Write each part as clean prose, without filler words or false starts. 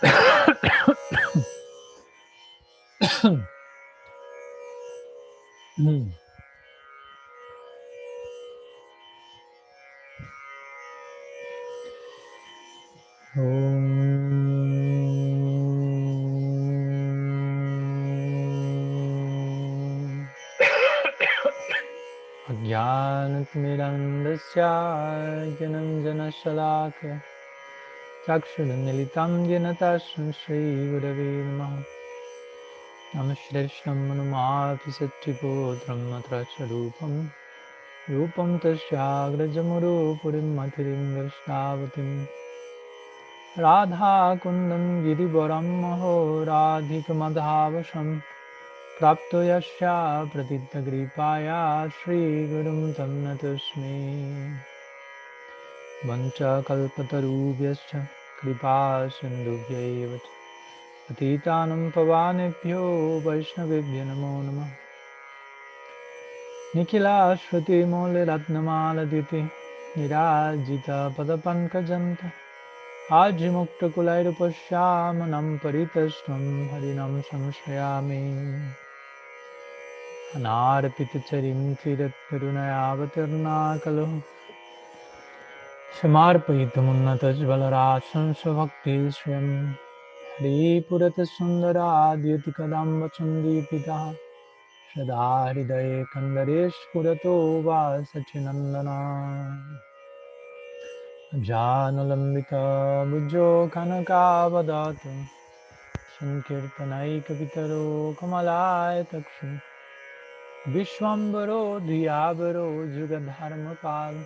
Ajnanatimirandasya Jananjanashalakya Chakshurunilitam Janatasam Shri Gurave Namaha Namaste Manumati Satyapodram Matracharupam Rupam Tasyagrajamurupurim Matirim Vaishnavatim Radha Kundam Girivaram Maho Radhika Madhavasam Prapto Yasya Pratita Gripaya Shri Gurum Tamnatasmi Vancha kalpatarubhyascha kripa sindhubhyaiva patitanam pavanebhyo vaishnavibhyo namo namah Nikhila shruti mole ratnamala diti nirajita padapankajanta Ajimukta kulairupashyamanam paritastam harinam samshrayami Anarpita charim tirat karunayavatarna kalu Samarpayitamunnatajvalarasam svabhakti shriyam Hri Purata Sundarādhyati Kadamba Chandipita Shada Hridaye Kandaresh Purato Vasachinandana Janalambita Bujjo Kanakavadatu Sankirtanaika Vitaro Kamalaya Takshu Vishwambaro Dhyavaro Jugadharmapal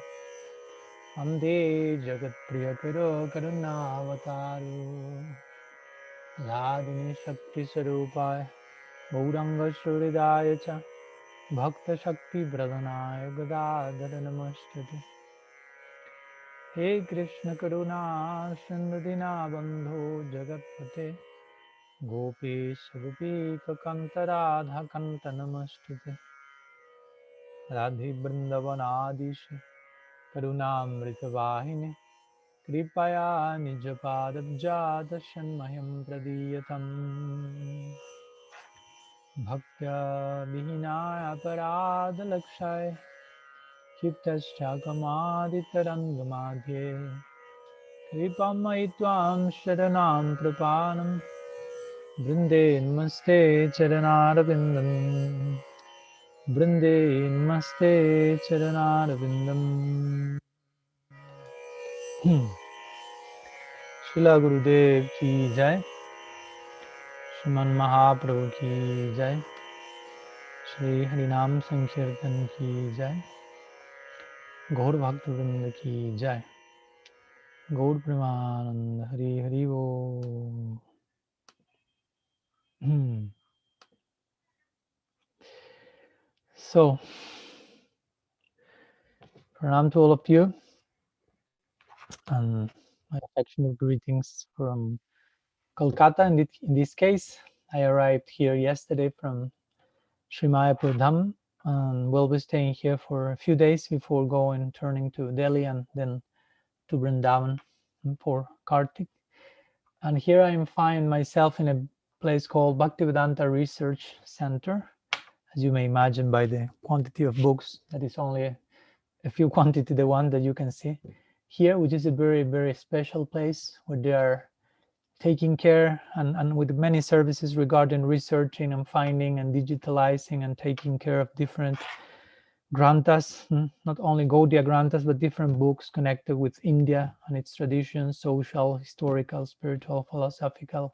Ande Jagat Priyakaro Karunavataru Radhini Shakti Sarupaya Gauranga Suridaya Cha Bhakta Shakti Pradhanaya Gadadhara Namastute He Krishna Karuna Sindhu Dinabandho Jagatpate Gopesha Gopika Kanta Radha Kanta Namastute Radhi Vrindavanadisha Karunamrita Vahine Kripaya Nijapadabja Dashanmayam Pradiyatam Bhaktya Vihinaya Aparadha Lakshaya Chittaschakamaditarangamadhye Kripamai Tvam Sharanam Prapanam Brinde Namaste Charanarvindam Brinde Namaste Charanarvindam Srila Gurudev Ki Jai Shriman Mahaprabhu Ki Jai Shri Harinam Sankirtan Ki Jai Gaur Bhaktivinoda Ki Jai Gaur Premanand Hari Hari Bo. So, pranam to all of you, and my affectionate greetings from Kolkata. In this case, I arrived here yesterday from Mayapur Dham, and will be staying here for a few days before turning to Delhi and then to Vrindavan for Kartik. And here I find myself in a place called Bhaktivedanta Research Center. As you may imagine by the quantity of books, that is only a few quantity, the one that you can see here, which is a very, very special place where they are taking care and with many services regarding researching and finding and digitalizing and taking care of different granthas, not only Gaudiya granthas, but different books connected with India and its traditions, social, historical, spiritual, philosophical.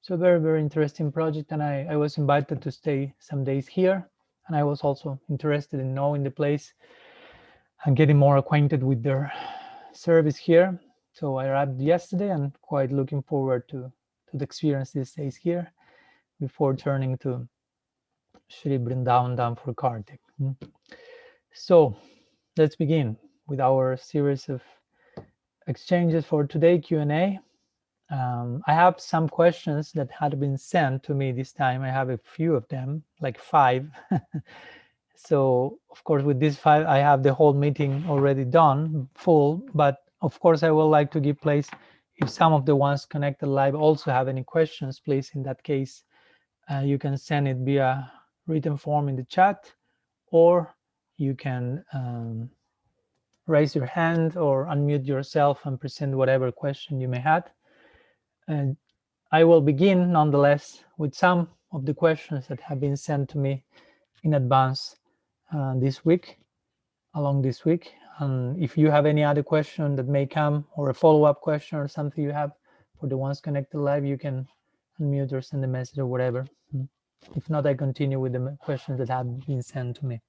So very, very interesting project. And I was invited to stay some days here. And I was also interested in knowing the place and getting more acquainted with their service here. So I arrived yesterday and quite looking forward to the experience these days here before turning to Shri Vrindavan Dham for Kartik. So let's begin with our series of exchanges for today, Q&A. I have some questions that had been sent to me this time. I have a few of them, like 5. So, of course, with these 5, I have the whole meeting already done, full. But, of course, I would like to give place if some of the ones connected live also have any questions, please, in that case, you can send it via written form in the chat, or you can raise your hand or unmute yourself and present whatever question you may have. And I will begin, nonetheless, with some of the questions that have been sent to me in advance this week, along this week. And if you have any other question that may come, or a follow-up question or something you have for the ones connected live, you can unmute or send a message or whatever. If not, I continue with the questions that have been sent to me.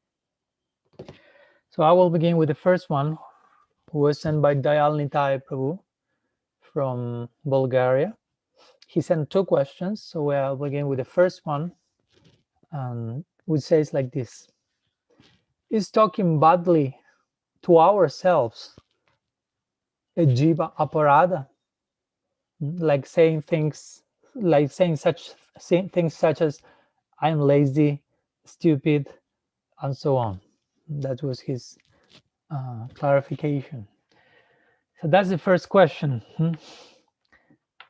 So I will begin with the first one, who was sent by Dayal Nitai Prabhu from Bulgaria. He sent two questions, so I'll begin with the first one, which says like this: is talking badly to ourselves a Jiva-aparadha? Like saying things such as I'm lazy, stupid, and so on. That was his clarification. So that's the first question.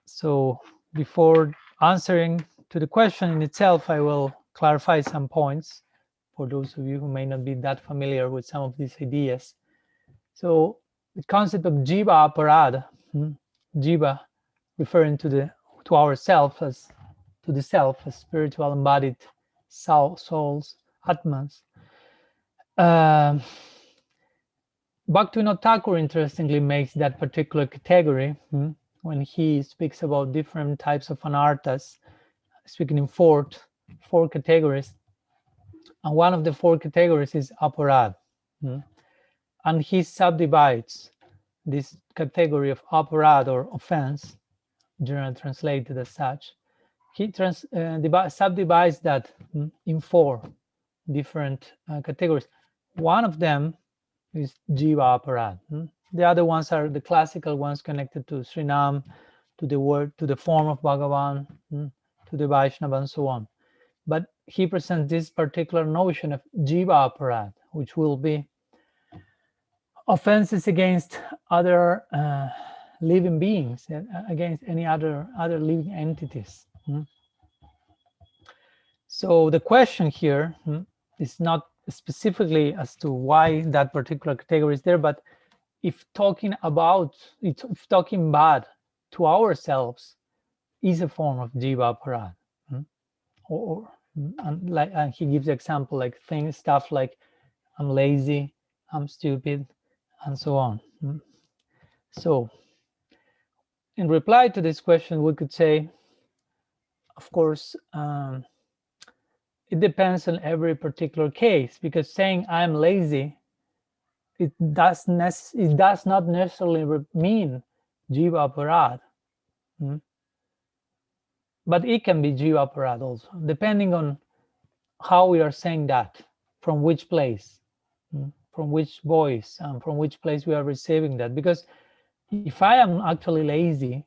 So before answering to the question in itself, I will clarify some points for those of you who may not be that familiar with some of these ideas. So the concept of Jiva-aparadha, Jiva referring to ourself as to the self, as spiritual embodied souls, Atmas. Bhaktivinoda Thakur interestingly makes that particular category when he speaks about different types of anarthas, speaking in four categories. And one of the four categories is aparadha. And he subdivides this category of aparadha, or offense, generally translated as such. He subdivides that in four different categories. One of them is Jiva-aparadha. The other ones are the classical ones connected to Srinam, to the word, to the form of Bhagavan, to the Vaishnava, and so on. But he presents this particular notion of Jiva-aparadha, which will be offenses against other living beings, against any other living entities. So the question here is not specifically as to why that particular category is there, but if talking bad to ourselves is a form of Jiva-aparadha, and he gives example like stuff like I'm lazy, I'm stupid, and so on. So in reply to this question, we could say, of course, it depends on every particular case, because saying I'm lazy, it does not necessarily mean Jiva-aparadha. But it can be Jiva-aparadha also, depending on how we are saying that, from which place, from which voice, and from which place we are receiving that. Because if I am actually lazy,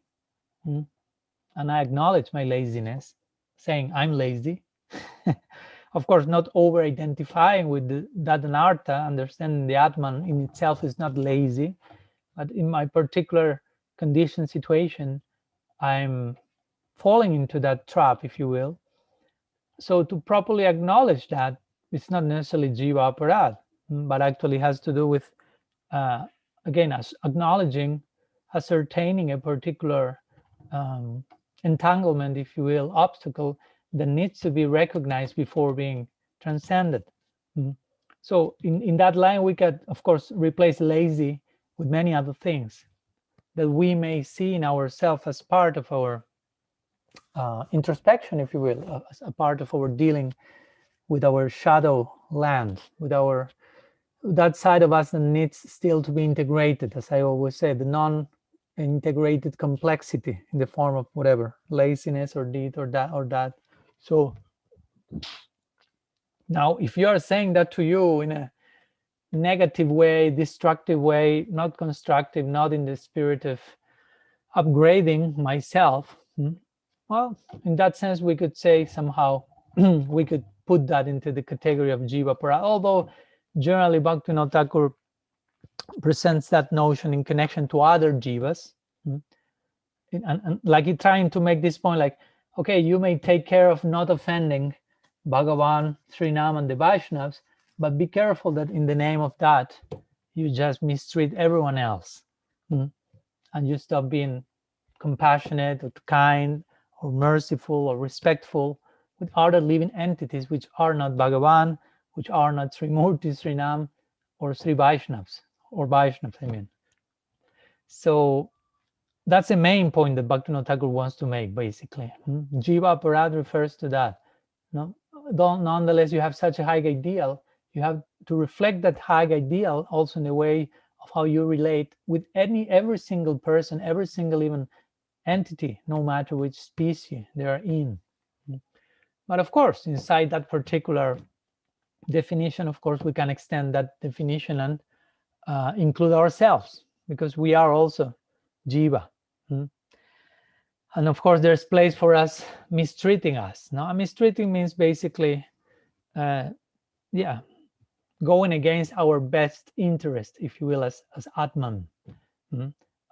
and I acknowledge my laziness, saying I'm lazy, of course, not over-identifying with that anartha, understanding the Atman in itself is not lazy, but in my particular condition situation, I'm falling into that trap, if you will. So to properly acknowledge that, it's not necessarily Jiva-aparadha, but actually has to do with, again, as acknowledging, ascertaining a particular entanglement, if you will, obstacle that needs to be recognized before being transcended. So in that line, we could, of course, replace lazy with many other things that we may see in ourselves as part of our introspection, if you will, as a part of our dealing with our shadow land, with that side of us that needs still to be integrated, as I always say, the non-integrated complexity in the form of whatever, laziness or this or that. So now, if you are saying that to you in a negative way, destructive way, not constructive, not in the spirit of upgrading myself, well, in that sense, we could say somehow we could put that into the category of Jiva-aparadha, although generally Bhaktivinoda Thakur presents that notion in connection to other jivas, and like you're trying to make this point, like, okay, you may take care of not offending Bhagavan, Srinam, and the Vaishnavas, but be careful that in the name of that, you just mistreat everyone else. And you stop being compassionate or kind or merciful or respectful with other living entities which are not Bhagavan, which are not Sri Murti, Srinam, or Sri Vaishnavas, or Vaishnavas, I mean. So that's the main point that Bhaktivinoda Thakur wants to make, basically. Jiva-aparadha refers to that. No? Nonetheless, you have such a high ideal, you have to reflect that high ideal also in the way of how you relate with every single person, every single even entity, no matter which species they are in. But of course, inside that particular definition, of course, we can extend that definition and include ourselves, because we are also Jiva. And of course, there's place for us mistreating us. Now, mistreating means basically, going against our best interest, if you will, as Atman.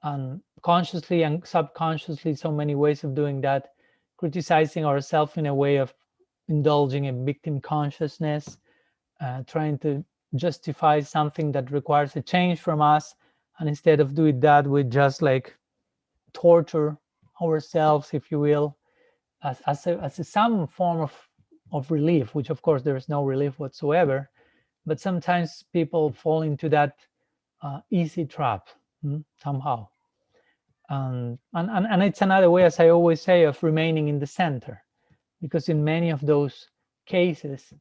And consciously and subconsciously, so many ways of doing that, criticizing ourselves in a way of indulging in victim consciousness, trying to justify something that requires a change from us. And instead of doing that, we just like torture ourselves, if you will, as some form of relief, which of course there is no relief whatsoever. But sometimes people fall into that easy trap somehow. And it's another way, as I always say, of remaining in the center, because in many of those cases,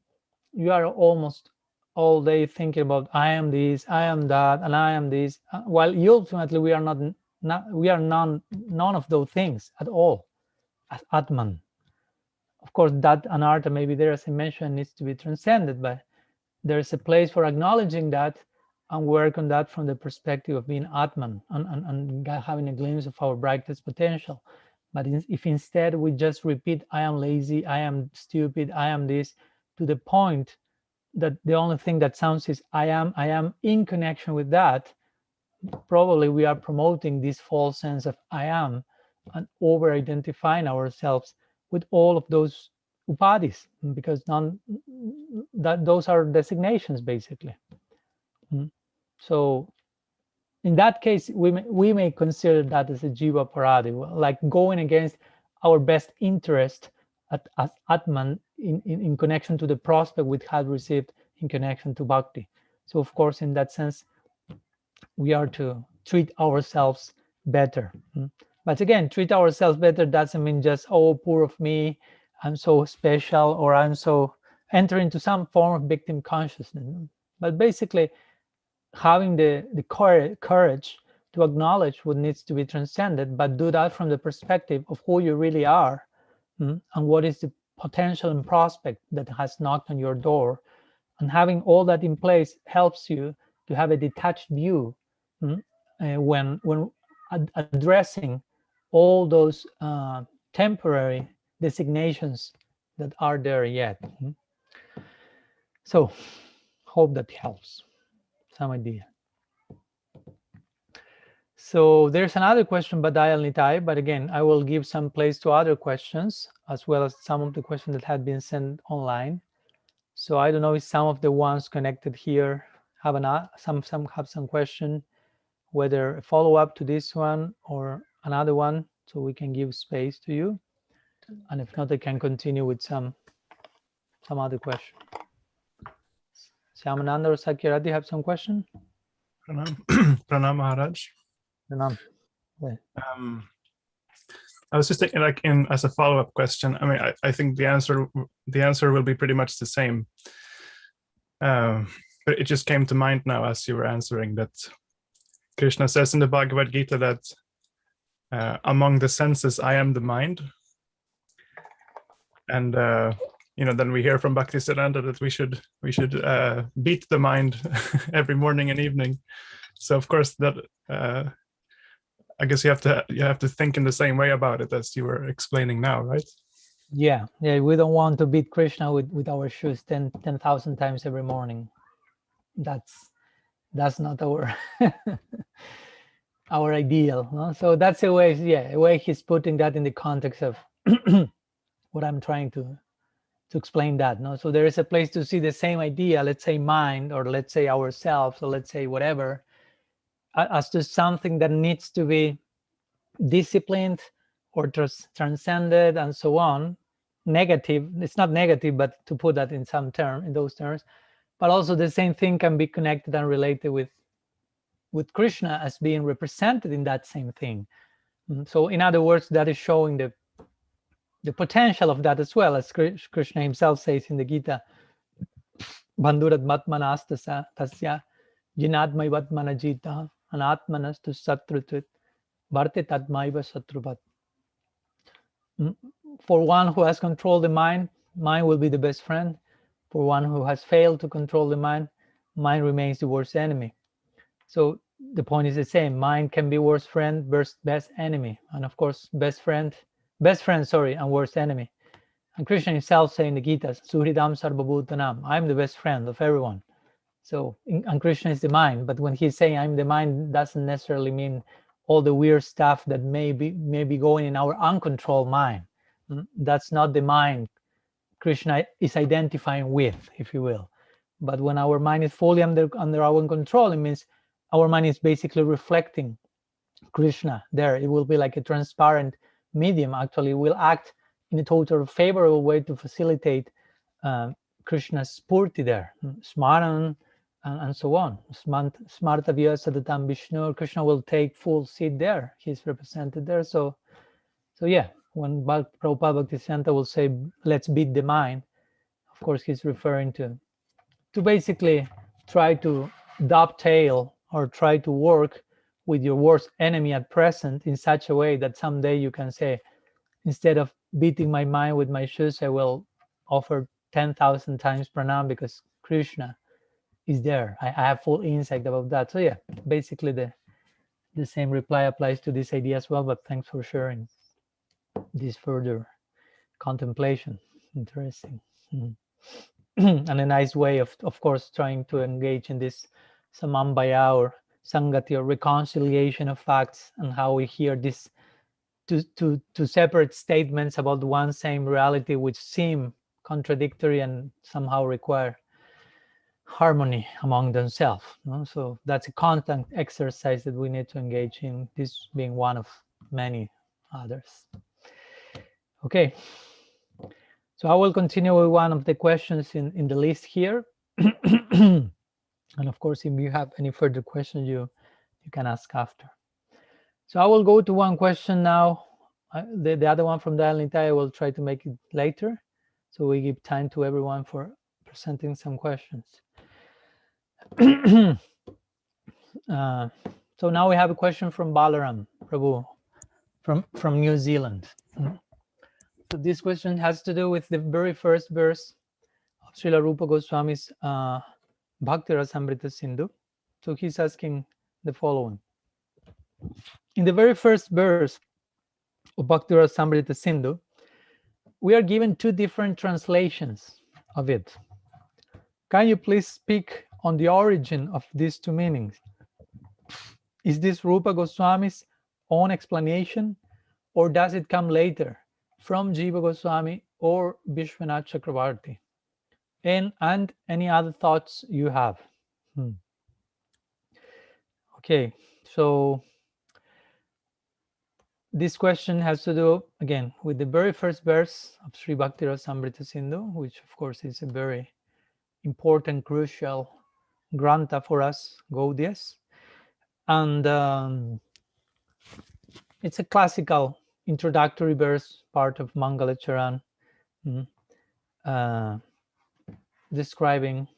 you are almost all day thinking about I am this, I am that, and I am this, while ultimately we are none of those things at all as Atman. Of course, that anartha, maybe there, as I mentioned, needs to be transcended, but there is a place for acknowledging that and work on that from the perspective of being Atman and having a glimpse of our brightest potential. But if instead we just repeat, I am lazy, I am stupid, I am this, to the point that the only thing that sounds is I am in connection with that, probably we are promoting this false sense of I am and over-identifying ourselves with all of those upadhis, because those are designations, basically. So in that case, we may consider that as a Jiva-aparadha, like going against our best interest as Atman in connection to the prospect we had received in connection to bhakti. So of course, in that sense, we are to treat ourselves better. But again, treat ourselves better doesn't mean just, oh, poor of me, I'm so special, or I'm so, enter into some form of victim consciousness. But basically, having the courage to acknowledge what needs to be transcended, but do that from the perspective of who you really are, and what is the potential and prospect that has knocked on your door. And having all that in place helps you to have a detached view when addressing all those temporary designations that are there yet. So hope that helps, some idea. So there's another question by Dayal Nitai, but again, I will give some place to other questions, as well as some of the questions that had been sent online. So I don't know if some of the ones connected here have some question, whether a follow-up to this one or another one, so we can give space to you. And if not, I can continue with some other question. Shyamananda or Sakyarati have some question? Pranam Maharaj. Pranam. I was just thinking, like, as a follow-up question. I mean, I think the answer will be pretty much the same. But it just came to mind now as you were answering that Krishna says in the Bhagavad Gita that among the senses, I am the mind. And then we hear from Bhaktisiddhanta that we should beat the mind every morning and evening. So of course that I guess you have to think in the same way about it as you were explaining now, right? Yeah. We don't want to beat Krishna with our shoes 10,000 times every morning. That's not our our ideal. No? So that's a way, yeah, a way he's putting that in the context of what I'm trying to explain that. No, so there is a place to see the same idea, let's say mind, or let's say ourselves, or let's say whatever, as to something that needs to be disciplined or transcended and so on. Negative, it's not negative, but to put that in some term, in those terms, but also the same thing can be connected and related with Krishna as being represented in that same thing. So in other words, that is showing the potential of that as well, as Krishna himself says in the Gita, Bandhurat matmanastasya tasya jinadmai vatmanajita anatmanastu satrutut bharte tadmaiva satruvat. For one who has controlled the mind will be the best friend. For one who has failed to control the mind remains the worst enemy. So the point is the same. Mind can be worst friend versus best enemy, and of course, best friend, and worst enemy. And Krishna himself saying in the Gita, Suhridam Sarvabhutanam, I'm the best friend of everyone. So, and Krishna is the mind, but when he's saying I'm the mind, doesn't necessarily mean all the weird stuff that may be going in our uncontrolled mind. That's not the mind Krishna is identifying with, if you will. But when our mind is fully under our own control, it means our mind is basically reflecting Krishna there. It will be like a transparent medium. Actually, it will act in a total favorable way to facilitate Krishna's spurti there, smaran, and so on. Smartavya Sadatam Vishnu, Krishna will take full seat there. He's represented there. So yeah, when Prabhupada Bhaktisiddhanta will say, let's beat the mind, of course, he's referring to basically try to dovetail or try to work with your worst enemy at present in such a way that someday you can say, instead of beating my mind with my shoes, I will offer 10,000 times pranam because Krishna is there. I have full insight about that. So yeah, basically the same reply applies to this idea as well, but thanks for sharing this further contemplation. Interesting. And a nice way of course, trying to engage in this samambhaya or sangati or reconciliation of facts, and how we hear this two separate statements about one same reality which seem contradictory and somehow require harmony among themselves. No? So that's a constant exercise that we need to engage in, this being one of many others. Okay, so I will continue with one of the questions in the list here. And of course, if you have any further questions, you can ask after. So I will go to one question now. The other one from Dayal Nitai I will try to make it later, so we give time to everyone for presenting some questions. So now we have a question from Balaram Prabhu from New Zealand. So this question has to do with the very first verse of Srila Rupa Goswami's Bhakti-rasamrita-sindhu. So he's asking the following. In the very first verse of Bhakti-rasamrita-sindhu, we are given two different translations of it. Can you please speak on the origin of these two meanings? Is this Rupa Goswami's own explanation, or does it come later from Jiva Goswami or Vishwanath Chakravarti? And any other thoughts you have? Okay, so this question has to do, again, with the very first verse of Sri Bhakti-rasamrita-sindhu, which of course is a very important, crucial granta for us Gaudiyas. And it's a classical introductory verse, part of Mangalacarana, describing,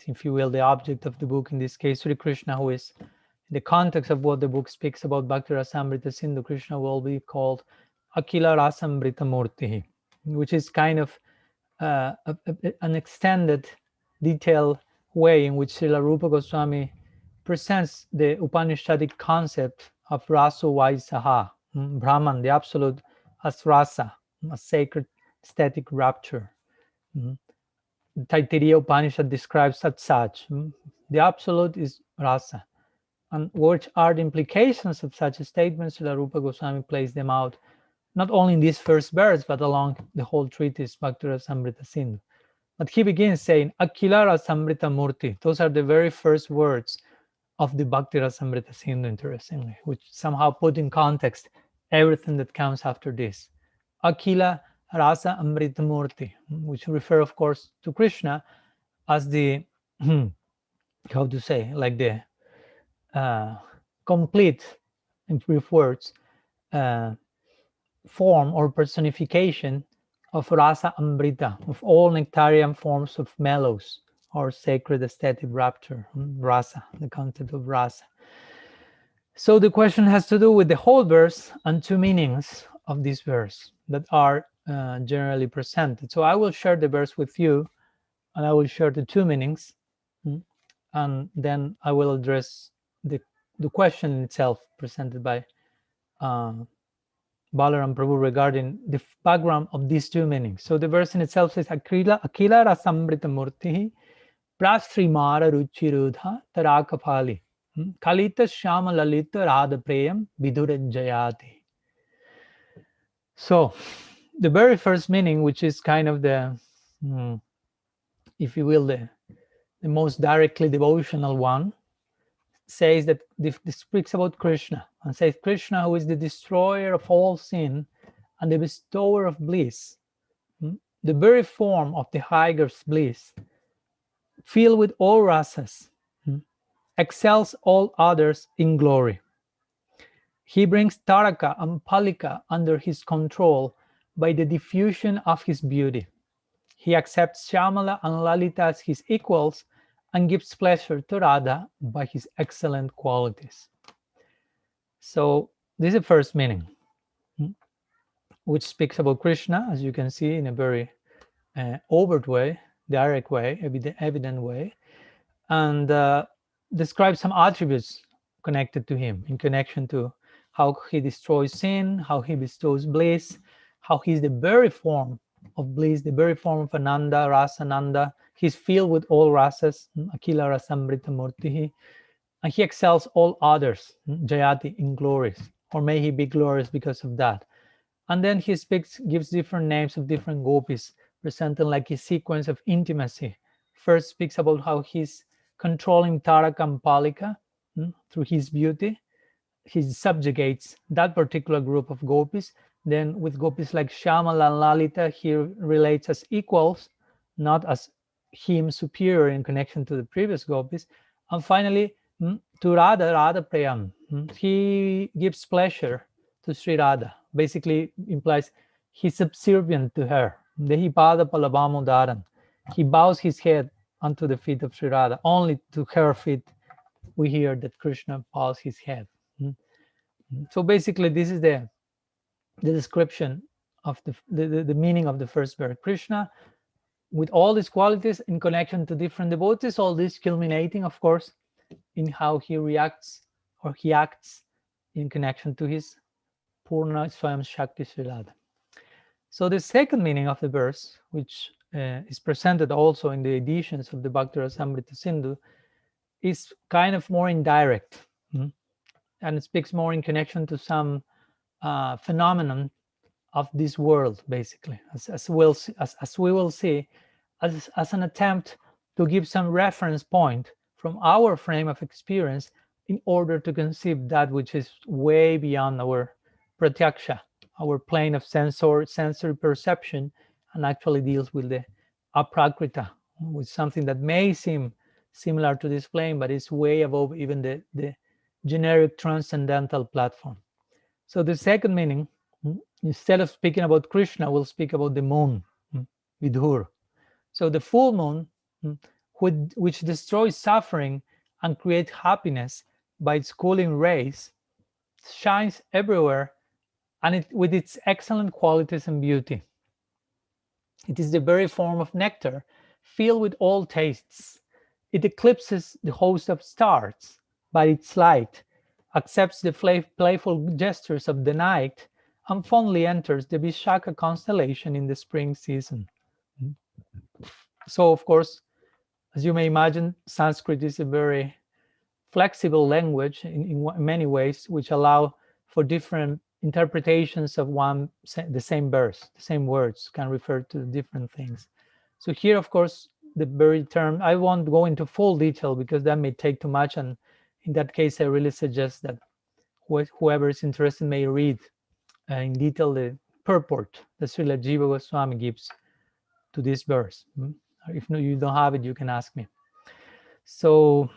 if you will, the object of the book, in this case, Sri Krishna, who is, in the context of what the book speaks about Bhakti-rasamrita-sindhu, Krishna will be called Akila Rasamrita Murti, which is kind of an extended, detailed way in which Srila Rupa Goswami presents the Upanishadic concept of Raso Vaisaha, Brahman, the absolute, as rasa, a sacred static rapture. Taittiriya Upanishad describes as such. The absolute is rasa. And what are the implications of such statements? Srila Rupa Goswami plays them out not only in this first verse, but along the whole treatise, Bhakti-rasamrita-sindhu. But he begins saying, Akila Rasamrita Murti. Those are the very first words of the Bhakti-rasamrita-sindhu, interestingly, which somehow put in context everything that comes after this. Akila Rasa Amrita Murti, which refer, of course, to Krishna as the, how to say, like the complete, in brief words, form or personification of Rasa Amrita, of all nectarian forms of mellows or sacred aesthetic rapture, rasa, the concept of rasa. So the question has to do with the whole verse and two meanings of this verse that are generally presented. So I will share the verse with you, and I will share the two meanings, and then I will address the question itself presented by Balaram Prabhu regarding the background of these two meanings. So the verse in itself says, Akila Rasamrita Murti Prastrimara Ruchirudha Tarakapali Kalita Shama Lalita Radha Prayam Vidura Jayati. So the very first meaning, which is kind of the, if you will, the most directly devotional one, says that this speaks about Krishna and says, Krishna, who is the destroyer of all sin and the bestower of bliss, the very form of the highest bliss, filled with all rasas, excels all others in glory. He brings Taraka and Palika under his control by the diffusion of his beauty. He accepts Shyamala and Lalita as his equals and gives pleasure to Radha by his excellent qualities. So this is the first meaning, which speaks about Krishna, as you can see, in a very overt way, direct way, evident way, and describes some attributes connected to him, in connection to how he destroys sin, how he bestows bliss, how he's the very form of bliss, the very form of Ananda, Rasananda. He's filled with all rasas, Akila Rasamrita Murtihi, and he excels all others, Jayati, in glories, or may he be glorious because of that. And then he gives different names of different gopis, presenting like a sequence of intimacy. First speaks about how he's controlling Taraka and Palika through his beauty. He subjugates that particular group of gopis. Then with gopis like Shyamala and Lalita, he relates as equals, not as him superior in connection to the previous gopis. And finally, to Radha Prayam, he gives pleasure to Sri Radha. Basically implies he's subservient to her. Dehipada Palavamudaran. He bows his head unto the feet of Sri Radha. Only to her feet we hear that Krishna bows his head. So basically this is the description of the meaning of the first verse. Krishna, with all these qualities in connection to different devotees, all this culminating, of course, in how he reacts or he acts in connection to his Purna Swayam Shakti Sri Radha. So the second meaning of the verse, which is presented also in the editions of the Bhakti-rasamrita-sindhu, is kind of more indirect, and it speaks more in connection to some phenomenon of this world, basically, as we will see, as an attempt to give some reference point from our frame of experience in order to conceive that which is way beyond our pratyaksha, our plane of sensory perception, and actually deals with the aprakrita, with something that may seem similar to this plane, but is way above even the generic transcendental platform. So the second meaning, instead of speaking about Krishna, we'll speak about the moon, Vidhur. So the full moon, which destroys suffering and creates happiness by its cooling rays, shines everywhere, and with its excellent qualities and beauty. It is the very form of nectar, filled with all tastes. It eclipses the host of stars by its light, accepts the playful gestures of the night, and fondly enters the Vishaka constellation in the spring season. So, of course, as you may imagine, Sanskrit is a very flexible language in many ways, which allow for different interpretations of the same verse. The same words can refer to different things. So here, of course, the very term, I won't go into full detail because that may take too much, and in that case I really suggest that whoever is interested may read in detail the purport that Srila Jiva Goswami gives to this verse. If no, you don't have it, you can ask me. So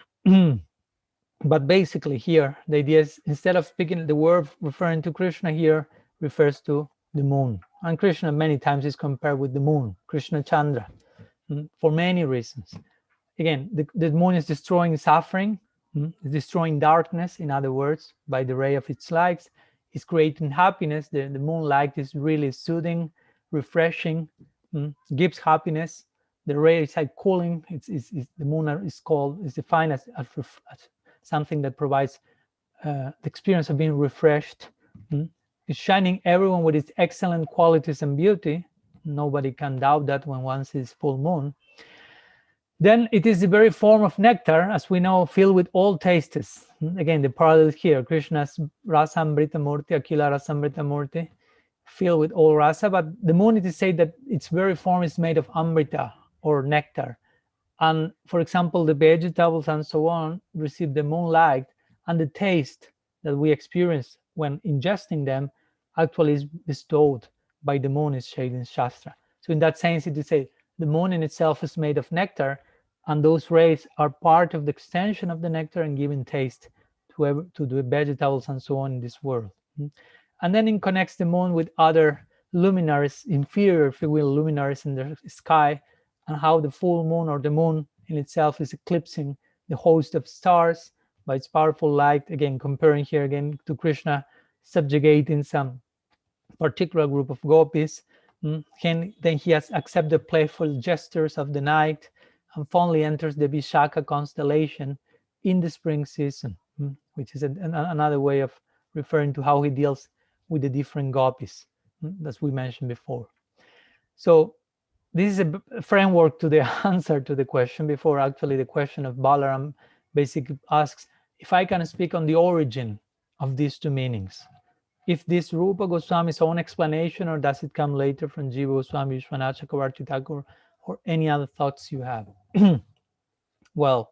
but basically here the idea is, instead of speaking the word referring to Krishna, here refers to the moon, and Krishna many times is compared with the moon, Krishna Chandra, for many reasons. Again, the moon is destroying suffering, it's destroying darkness, in other words, by the ray of its lights. It's creating happiness. The moonlight is really soothing, refreshing, gives happiness. The ray is like cooling. The moon is defined as something that provides the experience of being refreshed. It's shining everyone with its excellent qualities and beauty. Nobody can doubt that when one sees full moon. Then it is the very form of nectar, as we know, filled with all tastes. Again, the parallel here, Krishna's Rasamrita-murti, Akila Rasamrita-murti, filled with all rasa. But the moon, it is said that its very form is made of amrita, or nectar. And for example, the vegetables and so on receive the moonlight, and the taste that we experience when ingesting them actually is bestowed by the moon, is said in Shastra. So in that sense, it is said the moon in itself is made of nectar, and those rays are part of the extension of the nectar and giving taste to the vegetables and so on in this world. And then it connects the moon with other luminaries, inferior, if you will, luminaries in the sky, and how the full moon, or the moon in itself, is eclipsing the host of stars by its powerful light. Again, comparing here again to Krishna subjugating some particular group of gopis. Then he has accepted the playful gestures of the night, and fondly enters the Vishaka constellation in the spring season, which is another way of referring to how he deals with the different gopis, as we mentioned before. So this is a framework to the answer to the question before. Actually, the question of Balaram basically asks if I can speak on the origin of these two meanings. If this Rupa Goswami's own explanation, or does it come later from Jiva Goswami, Vishwanath Chakravarti Thakur, or any other thoughts you have? Well,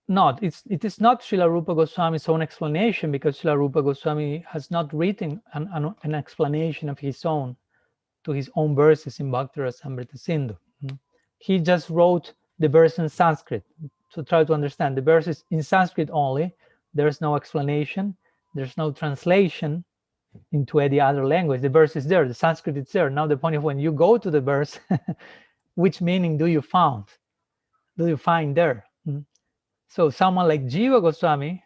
it is not Srila Rupa Goswami's own explanation, because Srila Rupa Goswami has not written an explanation of his own to his own verses in Bhakti-rasamrita-sindhu. He just wrote the verse in Sanskrit. So try to understand, the verse is in Sanskrit only. There's no explanation. There's no translation into any other language. The verse is there. The Sanskrit is there. Now the point of when you go to the verse, which meaning do you find there? So someone like Jiva Goswami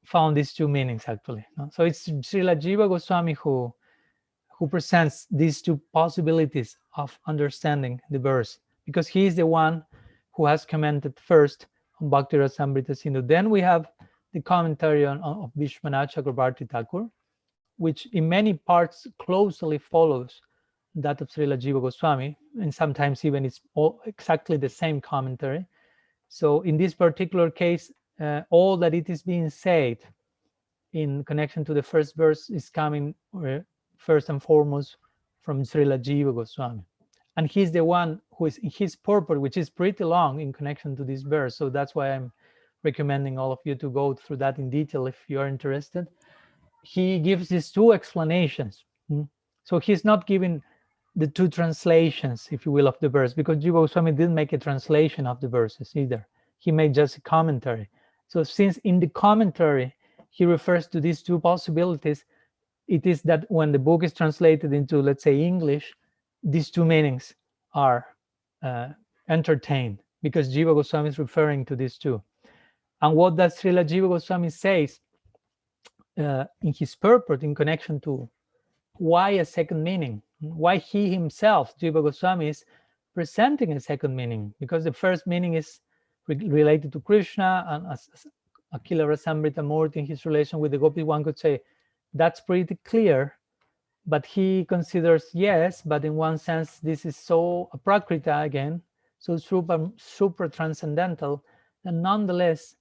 found these two meanings actually. So it's Srila Jiva Goswami who presents these two possibilities of understanding the verse, because he is the one who has commented first on Bhakti-rasamrita-sindhu. Then we have the commentary of Vishwanath Chakravarti Thakur, which in many parts closely follows that of Srila Jiva Goswami, and sometimes even it's exactly the same commentary. So in this particular case, all that it is being said in connection to the first verse is coming first and foremost from Srila Jiva Goswami. And he's the one who is in his purport, which is pretty long in connection to this verse. So that's why I'm recommending all of you to go through that in detail if you're interested. He gives these two explanations. So he's not giving the two translations, if you will, of the verse, because Jiva Goswami didn't make a translation of the verses either. He made just a commentary. So since in the commentary, he refers to these two possibilities, it is that when the book is translated into, let's say, English, these two meanings are entertained, because Jiva Goswami is referring to these two. And what does Srila Jiva Goswami says in his purport in connection to why a second meaning, why he himself, Jiva Goswami, is presenting a second meaning, because the first meaning is related to Krishna, and as Akila Rasamrita-murti in his relation with the Gopis, one could say that's pretty clear, but he considers yes, but in one sense this is so aprakrita again, so super transcendental, and nonetheless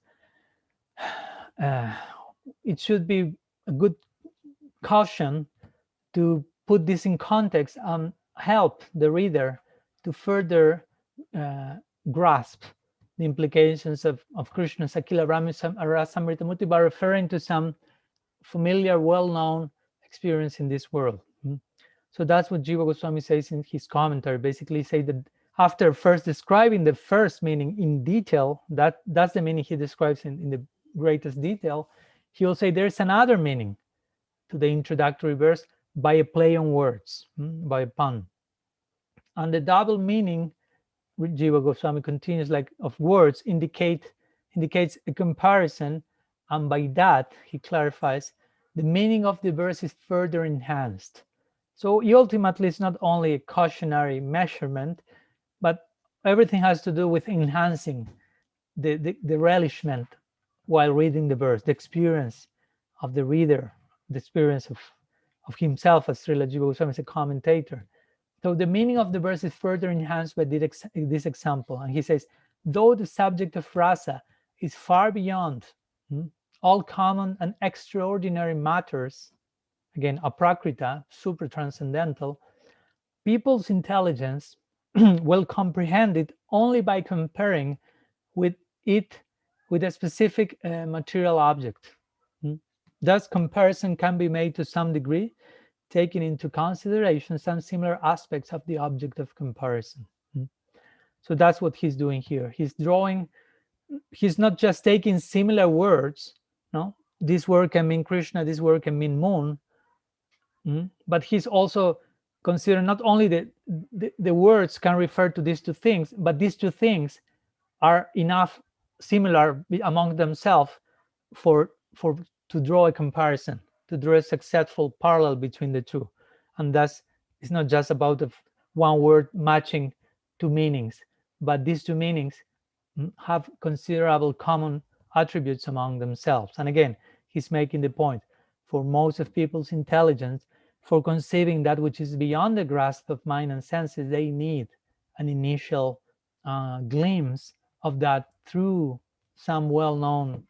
it should be a good caution to put this in context and help the reader to further grasp the implications of Krishna's Rasamrita-murti by referring to some familiar, well-known experience in this world. So that's what Jiva Goswami says in his commentary. Basically, say that after first describing the first meaning in detail, that's the meaning he describes in the greatest detail, he will say there's another meaning to the introductory verse by a play on words, by a pun. And the double meaning, Jiva Goswami continues, like of words indicates a comparison, and by that he clarifies the meaning of the verse is further enhanced. So ultimately it's not only a cautionary measurement, but everything has to do with enhancing the relishment while reading the verse, the experience of the reader, the experience of himself as Srila Jiva Goswami as a commentator. So the meaning of the verse is further enhanced by this example. And he says, though the subject of rasa is far beyond all common and extraordinary matters, again, aprakrita, super-transcendental, people's intelligence will comprehend it only by comparing with it with a specific material object. Thus, comparison can be made to some degree, taking into consideration some similar aspects of the object of comparison. So that's what he's doing here. He's not just taking similar words, no? This word can mean Krishna, this word can mean moon, but he's also considering not only the words can refer to these two things, but these two things are enough similar among themselves to draw a comparison, to draw a successful parallel between the two. And thus, it's not just about one word matching two meanings, but these two meanings have considerable common attributes among themselves. And again, he's making the point, for most of people's intelligence, for conceiving that which is beyond the grasp of mind and senses, they need an initial glimpse of that through some well-known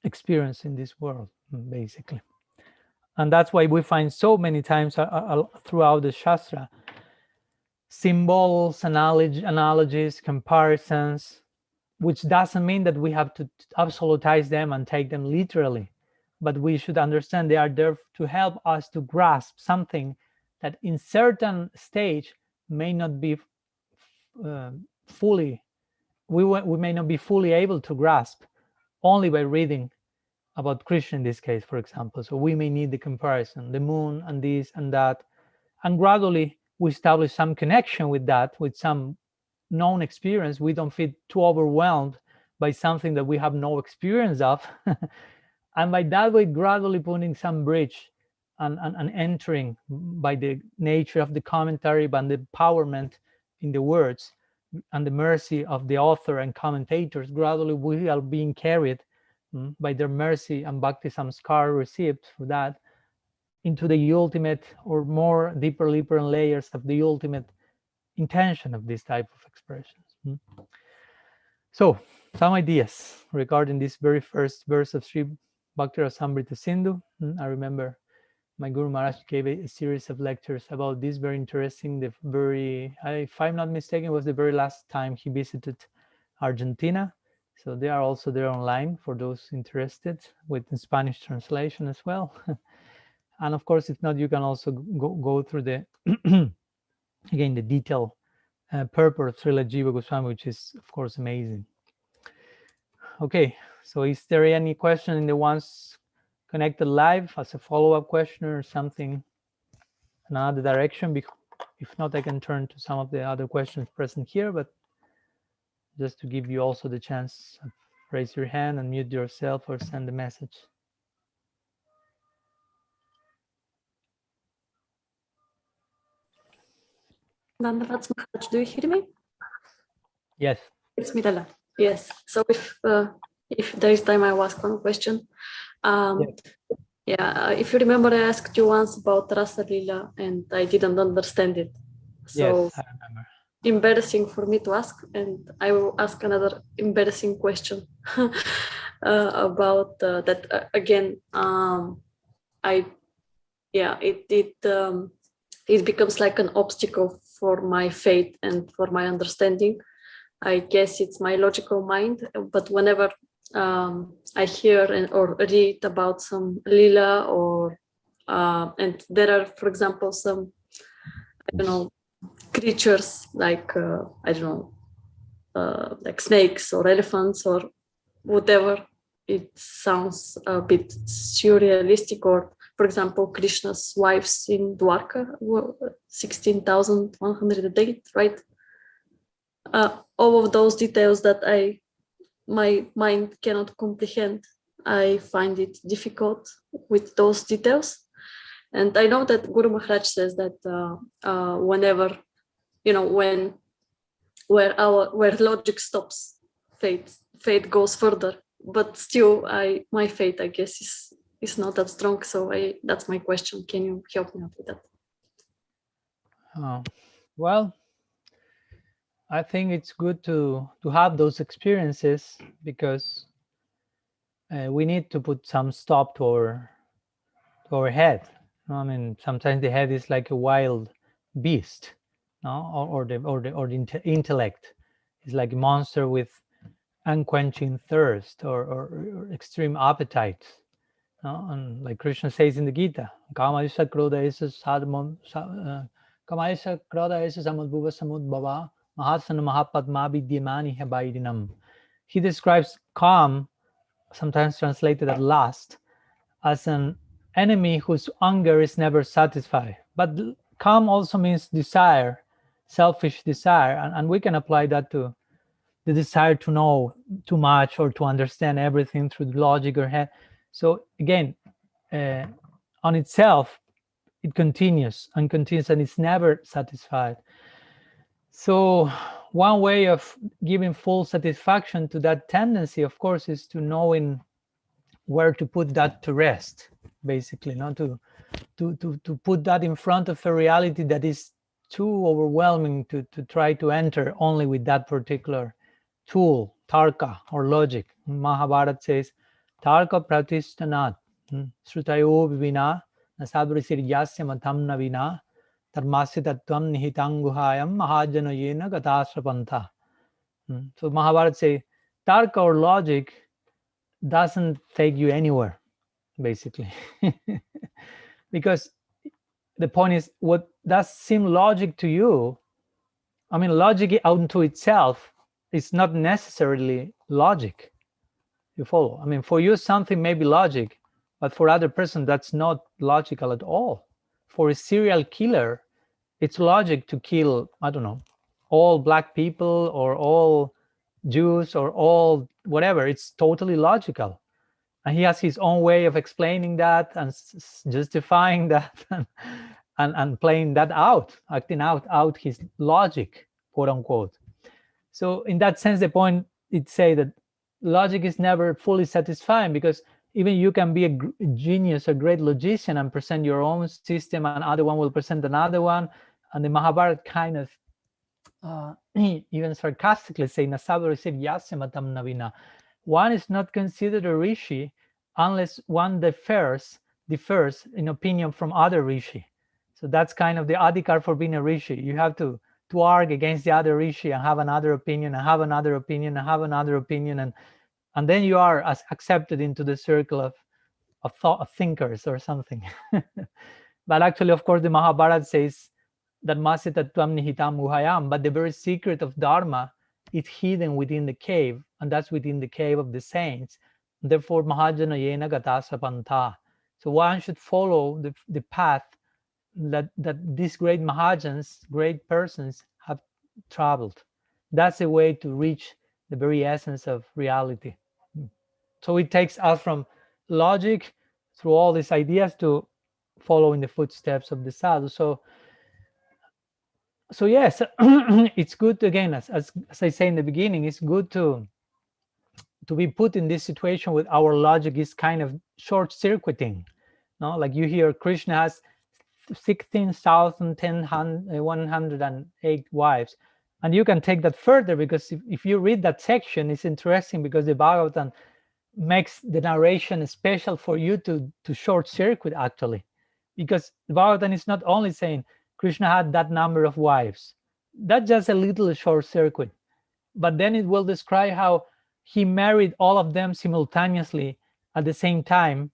experience in this world, basically. And that's why we find so many times throughout the Shastra symbols, analogies, comparisons, which doesn't mean that we have to absolutize them and take them literally, but we should understand they are there to help us to grasp something that in certain stage may not be we may not be fully able to grasp only by reading about Krishna in this case, for example. So we may need the comparison, the moon and this and that, and gradually we establish some connection with that, with some known experience. We don't feel too overwhelmed by something that we have no experience of. And by that way, gradually putting some bridge and entering by the nature of the commentary, by the empowerment in the words and the mercy of the author and commentators, gradually we are being carried by their mercy and bhakti samskar received for that into the ultimate or more deeper layers of the ultimate intention of this type of expressions. So some ideas regarding this very first verse of Sri Bhakti-rasamrita-sindhu. I remember my Guru Maharaj gave a series of lectures about this, very interesting. If I'm not mistaken, it was the very last time he visited Argentina. So they are also there online for those interested, with Spanish translation as well. And of course, if not, you can also go through the again the detailed purport of Srila Jiva Goswami, which is of course amazing. Okay, so is there any question in the ones connected live as a follow-up question or something in another direction? If not, I can turn to some of the other questions present here, but just to give you also the chance, raise your hand, unmute yourself, or send a message. Dandavats Maharaj, do you hear me? Yes. It's Mirala. Yes. So if there is time, I will ask one question. Yes. Yeah, if you remember, I asked you once about Rasa Lila and I didn't understand it. So yes, I remember. Embarrassing for me to ask, and I will ask another embarrassing question. about that again. It becomes like an obstacle for my faith and for my understanding. I guess it's my logical mind, but whenever I hear or read about some lila or and there are, for example, some creatures like like snakes or elephants or whatever, it sounds a bit surrealistic. Or for example, Krishna's wives in Dwarka were 16,108, right? All of those details that my mind cannot comprehend. I find it difficult with those details. And I know that Guru Maharaj says that whenever, where logic stops, faith goes further. But still, my faith, I guess, is not that strong. So that's my question. Can you help me out with that? Well, I think it's good to have those experiences, because we need to put some stop to our head. I mean, sometimes the head is like a wild beast, no? or the intellect is like a monster with unquenching thirst or extreme appetite. No? And like Krishna says in the Gita, Kamaisha Krodha Esa Kamaisha Krodha Esa Samudbhuva Samudbhava Mahasana Mahapadma Vidyamani Habaidinam. He describes calm, sometimes translated as lust, as an enemy whose hunger is never satisfied. But calm also means desire, selfish desire, and we can apply that to the desire to know too much or to understand everything through the logic or head. So again, on itself, it continues and continues, and it's never satisfied. So one way of giving full satisfaction to that tendency, of course, is to knowing where to put that to rest, basically, not to put that in front of a reality that is too overwhelming to try to enter only with that particular tool, tarka or logic. Mahabharata says, tarka pratishtanat srutayo vivina nasabrisir yasya matam navina tarmasya tattvam nihitang guhayam mahajanoyena gatasrapantha. So Mahabharata says, tarka or logic doesn't take you anywhere, basically. Because the point is, what does seem logic to you, I mean, logic unto itself is not necessarily logic. You follow? I mean, for you, something may be logic, but for other person, that's not logical at all. For a serial killer, it's logic to kill, I don't know, all black people or all Jews or all whatever. It's totally logical. And he has his own way of explaining that and justifying that and playing that out, acting out his logic, quote unquote. So in that sense, the point it say that logic is never fully satisfying, because even you can be a genius, a great logician, and present your own system, and other one will present another one. And the Mahabharata kind of even sarcastically say, Nasabari said Yasematam Navina. One is not considered a rishi unless one differs in opinion from other rishi. So that's kind of the adhikar for being a rishi. You have to argue against the other rishi and have another opinion and have another opinion and have another opinion, and then you are accepted into the circle of thinkers or something. But actually, of course, the Mahabharata says that Masya Tattvam Nihitam Guhayam, but the very secret of Dharma is hidden within the cave, and that's within the cave of the saints. Therefore, Mahajana Yena Gatasa Pantha. So one should follow the path that these great Mahajans, great persons, have traveled. That's a way to reach the very essence of reality. So it takes us from logic through all these ideas to follow in the footsteps of the sadhu. So yes, it's good to, again, as I say in the beginning, it's good to be put in this situation with our logic is kind of short-circuiting. No, like you hear Krishna has 16,108 wives, and you can take that further, because if you read that section, it's interesting, because the Bhagavatam makes the narration special for you to short circuit, actually, because the Bhagavatam is not only saying Krishna had that number of wives. That's just a little short circuit. But then it will describe how he married all of them simultaneously at the same time,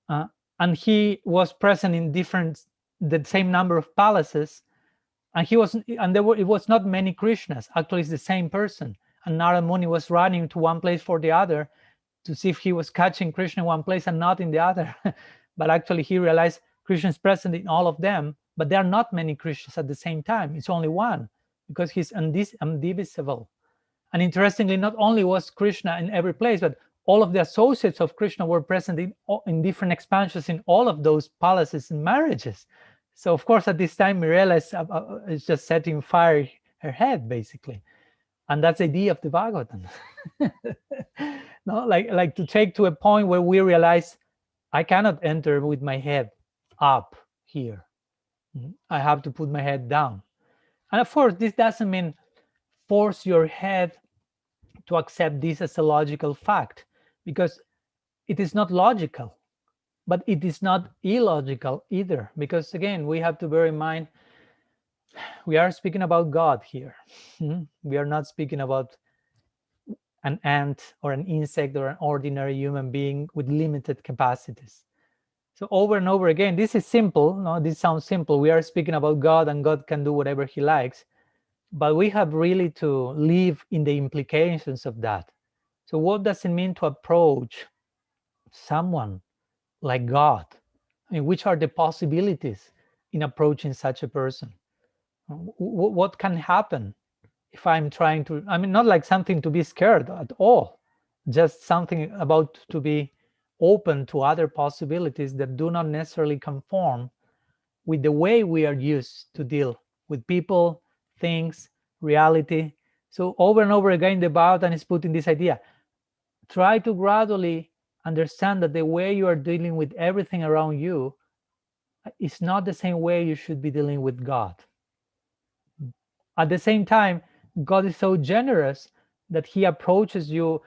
and he was present in the same number of palaces, and it was not many Krishnas. Actually, it's the same person. And Narada Muni was running to one place for the other to see if he was catching Krishna in one place and not in the other. But actually, he realized Krishna is present in all of them, but there are not many Krishnas at the same time. It's only one, because he's indivisible. And interestingly, not only was Krishna in every place, but all of the associates of Krishna were present in different expansions in all of those palaces and marriages. So of course, at this time, Mirella is just setting fire her head, basically. And that's the idea of the Bhagavatam. No, like to take to a point where we realize I cannot enter with my head up here. I have to put my head down. And of course, this doesn't mean force your head to accept this as a logical fact, because it is not logical, but it is not illogical either. Because again, we have to bear in mind, we are speaking about God here. We are not speaking about an ant or an insect or an ordinary human being with limited capacities. So over and over again, this is simple. No, this sounds simple. We are speaking about God, and God can do whatever he likes. But we have really to live in the implications of that. So what does it mean to approach someone like God? I mean, which are the possibilities in approaching such a person? What can happen if I'm trying to, I mean, not like something to be scared at all, just something about to be open to other possibilities that do not necessarily conform with the way we are used to deal with people, things, reality. So over and over again, the Bhagavatam is putting this idea. Try to gradually understand that the way you are dealing with everything around you is not the same way you should be dealing with God. At the same time, God is so generous that he approaches you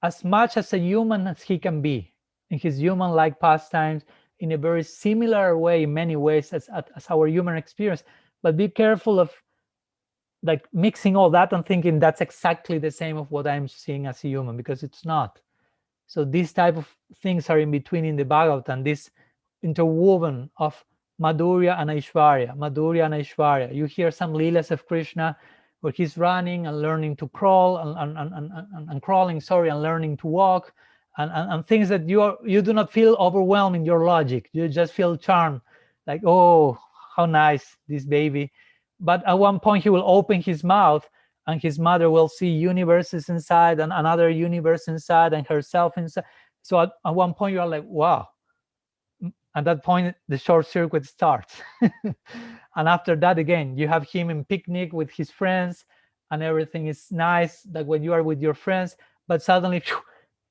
as much as a human as he can be in his human-like pastimes, in a very similar way in many ways as our human experience. But be careful of like mixing all that and thinking that's exactly the same of what I'm seeing as a human, because it's not. So these type of things are in between in the Bhagavatam, this interwoven of Madhurya and Aishwarya. You hear some leelas of Krishna where he's running and learning to crawl and crawling, and learning to walk, and things that you do not feel overwhelmed in your logic. You just feel charmed, like, oh, how nice, this baby. But at one point he will open his mouth and his mother will see universes inside and another universe inside and herself inside. So at one point you're like, wow. At that point, the short circuit starts. And after that, again, you have him in picnic with his friends and everything is nice, like when you are with your friends, but suddenly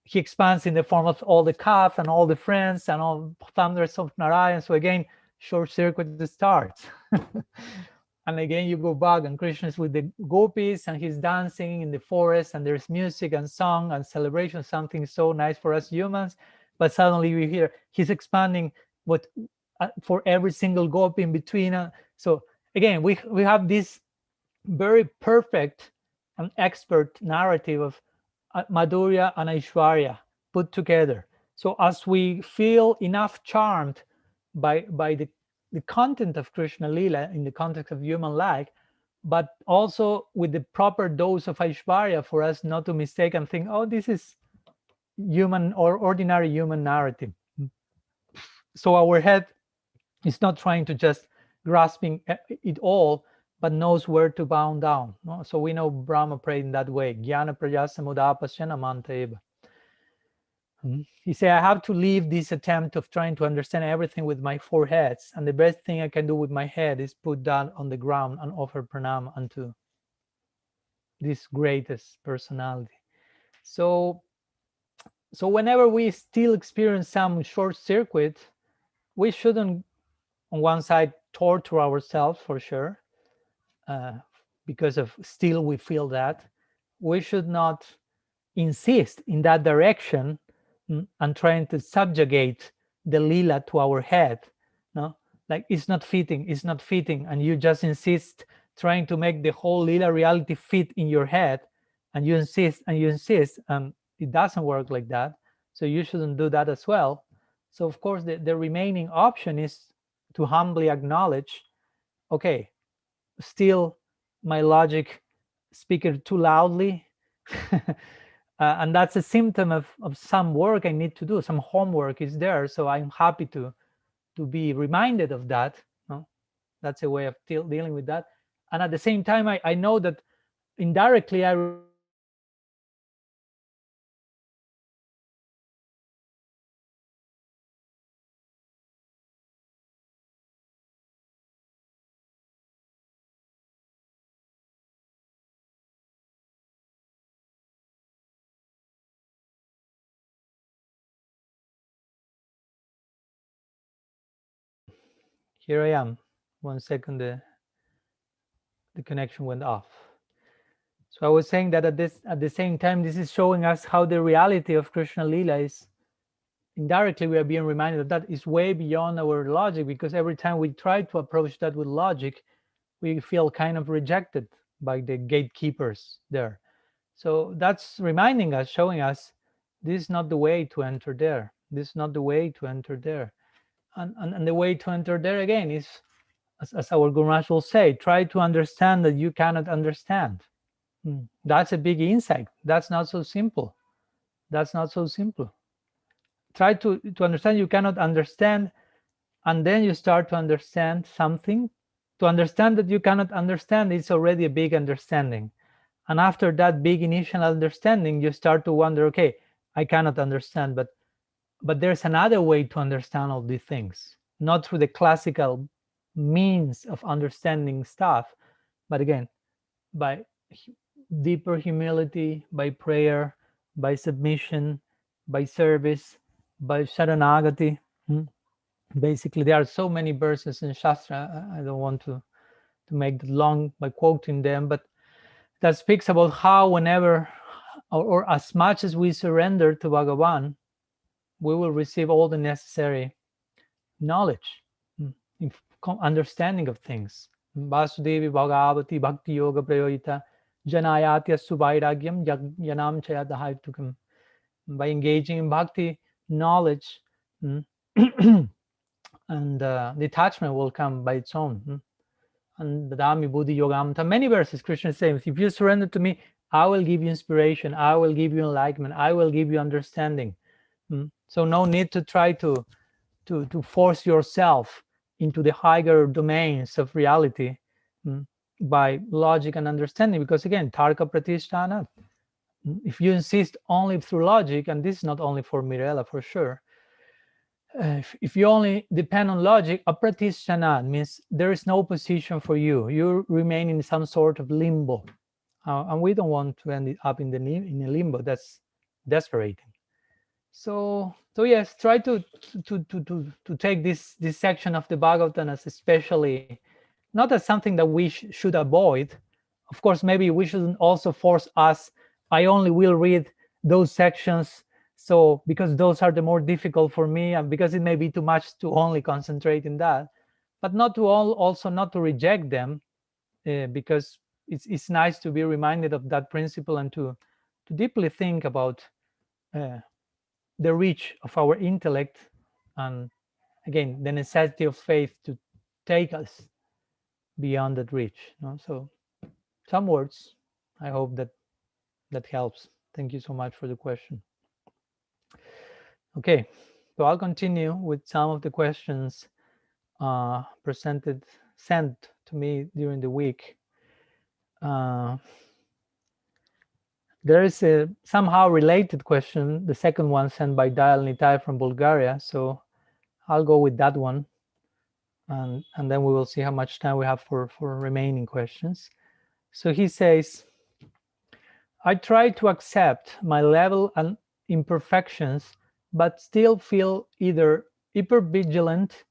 he expands in the form of all the calf and all the friends and all thunders of Narayan. So again, short circuit starts. And again, you go back and Krishna is with the Gopis and he's dancing in the forest and there's music and song and celebration, something so nice for us humans. But suddenly we hear he's expanding what for every single gopi in between. So again, we have this very perfect and expert narrative of Madhurya and Aishwarya put together. So as we feel enough charmed by the content of Krishna Lila in the context of human life, but also with the proper dose of Aishwarya for us not to mistake and think, oh, this is human or ordinary human narrative. So our head is not trying to just grasping it all, but knows where to bow down. No? So we know Brahma prayed in that way. Jnana prajasamudapasya manta eva. He said, I have to leave this attempt of trying to understand everything with my four heads, and the best thing I can do with my head is put that on the ground and offer pranam unto this greatest personality. So whenever we still experience some short circuit, we shouldn't, on one side, torture ourselves for sure, because of still we feel that. We should not insist in that direction, and trying to subjugate the lila to our head, no, like it's not fitting, and you just insist trying to make the whole lila reality fit in your head, and you insist, it doesn't work like that. So you shouldn't do that as well. So of course the remaining option is to humbly acknowledge, okay, still my logic speaking too loudly. And that's a symptom of some work I need to do. Some homework is there, so I'm happy to be reminded of that. No? That's a way of dealing with that. And at the same time, I know that indirectly I here I am. 1 second, the connection went off. So I was saying that at the same time, this is showing us how the reality of Krishna Lila is indirectly, we are being reminded of that is way beyond our logic, because every time we try to approach that with logic, we feel kind of rejected by the gatekeepers there. So that's reminding us, showing us, this is not the way to enter there. This is not the way to enter there. And the way to enter there again is, as our Guru Maharaj will say, try to understand that you cannot understand. That's a big insight. That's not so simple. That's not so simple. Try to understand you cannot understand, and then you start to understand something. To understand that you cannot understand is already a big understanding. And after that big initial understanding, you start to wonder, okay, I cannot understand, but there's another way to understand all these things, not through the classical means of understanding stuff, but again, by deeper humility, by prayer, by submission, by service, by sharanagati. Basically, there are so many verses in Shastra, I don't want to make it long by quoting them, but that speaks about how whenever or as much as we surrender to Bhagavan, we will receive all the necessary knowledge, understanding of things. Vasudevi Bhagavati Bhakti Yoga Prayojita Janayatya Suvairagyam Yanam Chayadahaitukam. By engaging in bhakti knowledge, and detachment will come by its own. And Dadami Buddhi Yogamta, many verses Krishna says, if you surrender to me, I will give you inspiration, I will give you enlightenment, I will give you understanding. So no need to try to force yourself into the higher domains of reality by logic and understanding, because again, Tarka Pratishtana, if you insist only through logic, and this is not only for Mirella for sure, if you only depend on logic, apratishtana means there is no position for you. You remain in some sort of limbo, and we don't want to end up in a limbo. That's desperating. So yes, try to take this section of the Bhagavatam as especially, not as something that we should avoid. Of course, maybe we shouldn't also force us. I only will read those sections, so because those are the more difficult for me, and because it may be too much to only concentrate in that, but not to also not to reject them, because it's nice to be reminded of that principle and to deeply think about the reach of our intellect, and again the necessity of faith to take us beyond that reach. So some words, I hope that helps. Thank you so much for the question. Okay, so I'll continue with some of the questions sent to me during the week. There is a somehow related question, the second one sent by Dayal Nitai from Bulgaria, so I'll go with that one, and then we will see how much time we have for remaining questions. So he says, I try to accept my level and imperfections, but still feel either hypervigilant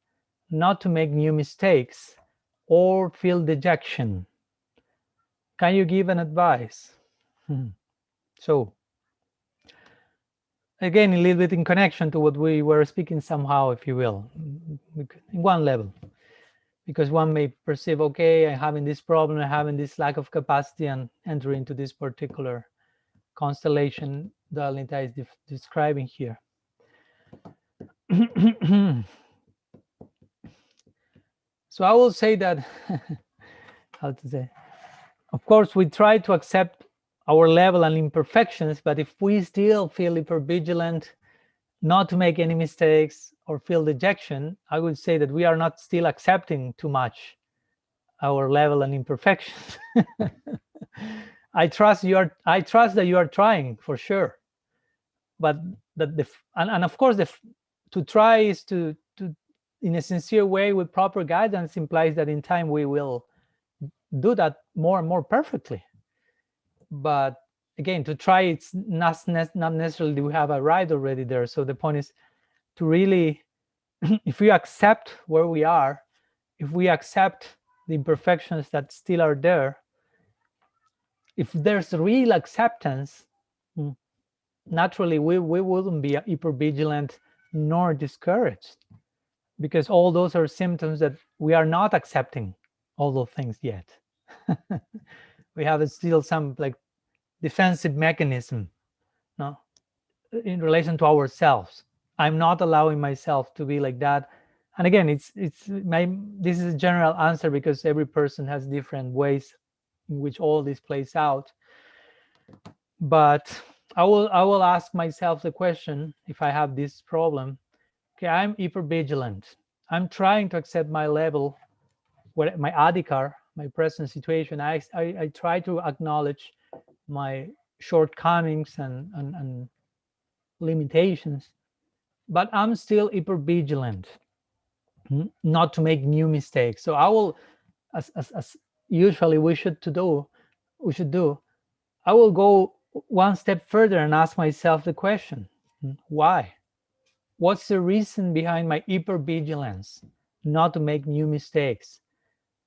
not to make new mistakes or feel dejection. Can you give an advice? So again, a little bit in connection to what we were speaking somehow, if you will, in one level. Because one may perceive, okay, I'm having this problem, I'm having this lack of capacity, and enter into this particular constellation that Alinta is describing here. So I will say that, how to say, of course, we try to accept our level and imperfections, but if we still feel hypervigilant, not to make any mistakes or feel dejection, I would say that we are not still accepting too much our level and imperfections. I trust that you are trying, for sure, but that and of course to try is to in a sincere way with proper guidance implies that in time we will do that more and more perfectly. But again, to try, it's not necessarily we have arrived already there. So the point is to really, if we accept where we are, if we accept the imperfections that still are there, if there's real acceptance, naturally we wouldn't be hypervigilant nor discouraged, because all those are symptoms that we are not accepting all those things yet. We have still some like defensive mechanism, no, in relation to ourselves. I'm not allowing myself to be like that. And again, this is a general answer because every person has different ways in which all this plays out. But I will ask myself the question, if I have this problem, okay, I'm hypervigilant. I'm trying to accept my level, my adhikar, my present situation. I try to acknowledge my shortcomings and limitations, but I'm still hypervigilant, not to make new mistakes. So I will, as usually we should do, I will go one step further and ask myself the question, why? What's the reason behind my hypervigilance not to make new mistakes?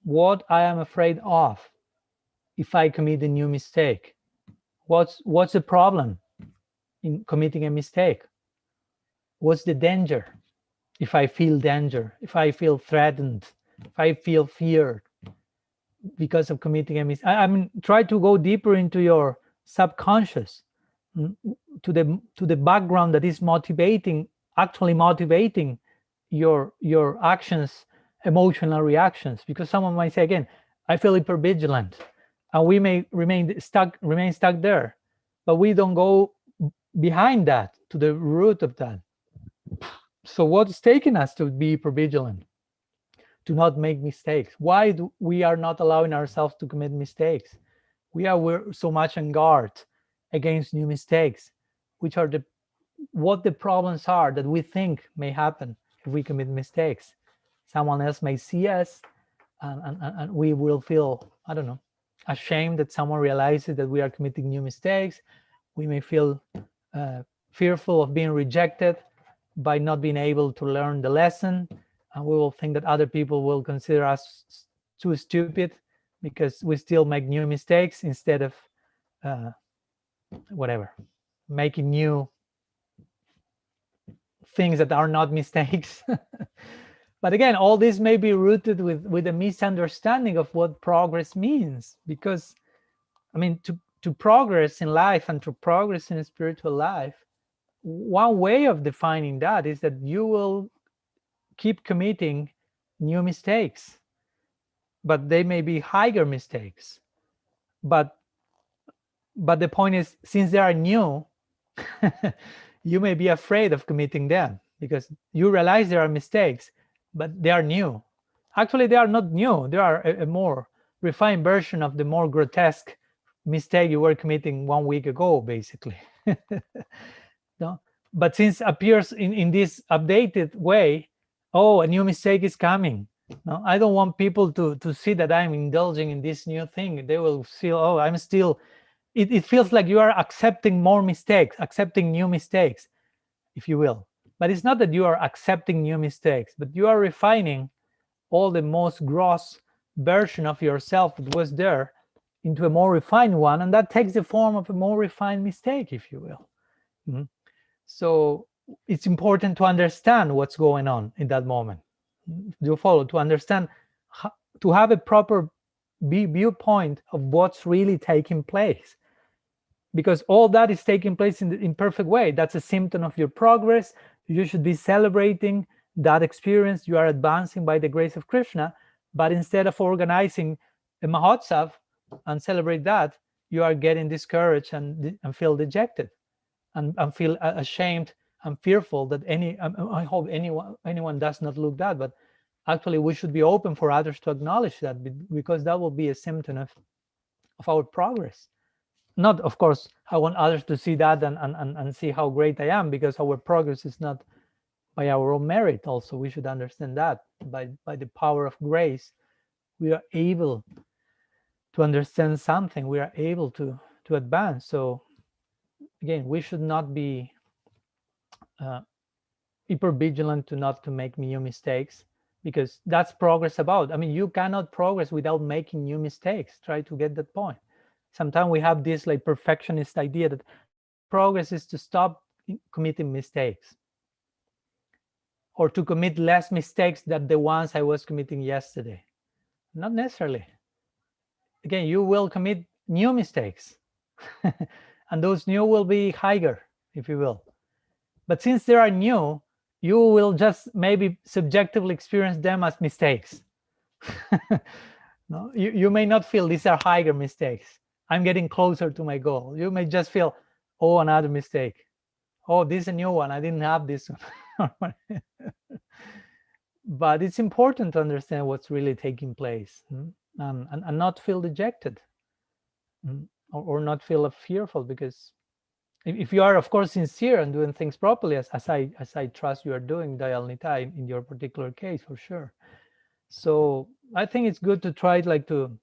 What I am afraid of if I commit a new mistake? What's the problem in committing a mistake? What's the danger? If I feel danger, if I feel threatened, if I feel feared because of committing a mistake, I mean, try to go deeper into your subconscious, to the background that is actually motivating your actions, emotional reactions. Because someone might say, again, I feel hypervigilant, and we may remain stuck there, but we don't go behind that, to the root of that. So what's taking us to be hypervigilant, to not make mistakes? Why we are not allowing ourselves to commit mistakes? We're so much on guard against new mistakes, which are what the problems are that we think may happen if we commit mistakes. Someone else may see us, and we will feel, I don't know, ashamed that someone realizes that we are committing new mistakes. We may feel fearful of being rejected by not being able to learn the lesson, and we will think that other people will consider us too stupid because we still make new mistakes instead of making new things that are not mistakes. But again, all this may be rooted with a misunderstanding of what progress means, because I mean, to progress in life and to progress in a spiritual life, one way of defining that is that you will keep committing new mistakes, but they may be higher mistakes. But the point is, since they are new, you may be afraid of committing them because you realize there are mistakes, but they are new. Actually, they are not new. They are a more refined version of the more grotesque mistake you were committing 1 week ago, basically. No? But since it appears in this updated way, oh, a new mistake is coming. No, I don't want people to see that I'm indulging in this new thing. They will feel, oh, I'm still, it feels like you are accepting more mistakes, accepting new mistakes, if you will. But it's not that you are accepting new mistakes, but you are refining all the most gross version of yourself that was there into a more refined one, and that takes the form of a more refined mistake, if you will. So it's important to understand what's going on in that moment. You follow? To understand, to have a proper viewpoint of what's really taking place, because all that is taking place in the imperfect way. That's a symptom of your progress. You should be celebrating that experience. You are advancing by the grace of Krishna, but instead of organizing a mahotsav and celebrate that, you are getting discouraged and feel dejected and feel ashamed and fearful that I hope anyone does not look that, but actually we should be open for others to acknowledge that, because that will be a symptom of our progress. Not, of course, I want others to see that and see how great I am, because our progress is not by our own merit. Also, we should understand that by the power of grace, we are able to understand something. We are able to advance. So again, we should not be hyper vigilant to make new mistakes, because that's progress about. I mean, you cannot progress without making new mistakes. Try to get that point. Sometimes we have this like perfectionist idea that progress is to stop committing mistakes, or to commit less mistakes than the ones I was committing yesterday. Not necessarily. Again, you will commit new mistakes and those new will be higher, if you will. But since they are new, you will just maybe subjectively experience them as mistakes. No, you may not feel these are higher mistakes. I'm getting closer to my goal. You may just feel, oh, another mistake. Oh, this is a new one. I didn't have this one. But it's important to understand what's really taking place, and not feel dejected, or not feel fearful, because if you are, of course, sincere and doing things properly, as I trust you are doing, Dayalnita, in your particular case, for sure. So I think it's good to try to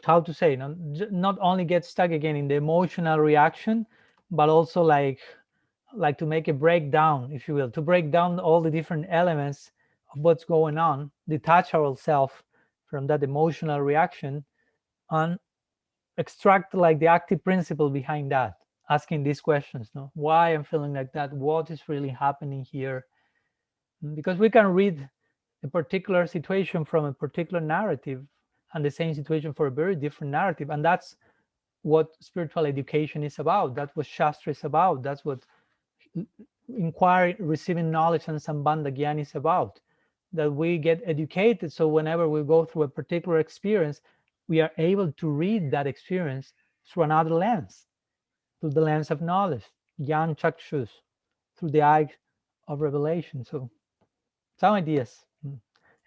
how to say, not only get stuck again in the emotional reaction, but also like to make a breakdown, if you will, to break down all the different elements of what's going on, detach ourselves from that emotional reaction, and extract like the active principle behind that, asking these questions. Why I'm feeling like that? What is really happening here? Because we can read a particular situation from a particular narrative, and the same situation for a very different narrative. And that's what spiritual education is about. That's what Shastra is about. That's what inquiry, receiving knowledge, and Sambandha Gyan is about. That we get educated, so whenever we go through a particular experience, we are able to read that experience through another lens, through the lens of knowledge, Gyan Chakshus, through the eye of revelation. So some ideas.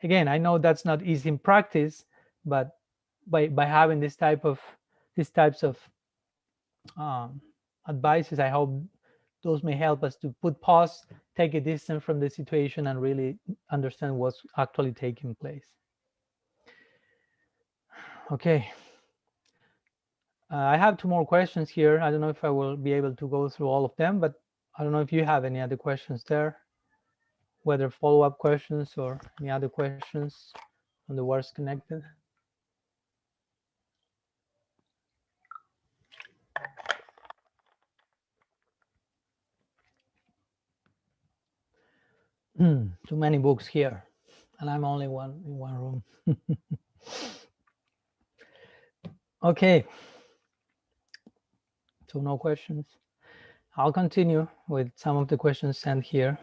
Again, I know that's not easy in practice, but by having these types of advices, I hope those may help us to put pause, take a distance from the situation, and really understand what's actually taking place. Okay. I have 2 more questions here. I don't know if I will be able to go through all of them, but I don't know if you have any other questions there, whether follow-up questions or any other questions on the words connected. Too many books here, and I'm only in one room. Okay. So no questions. I'll continue with some of the questions sent here.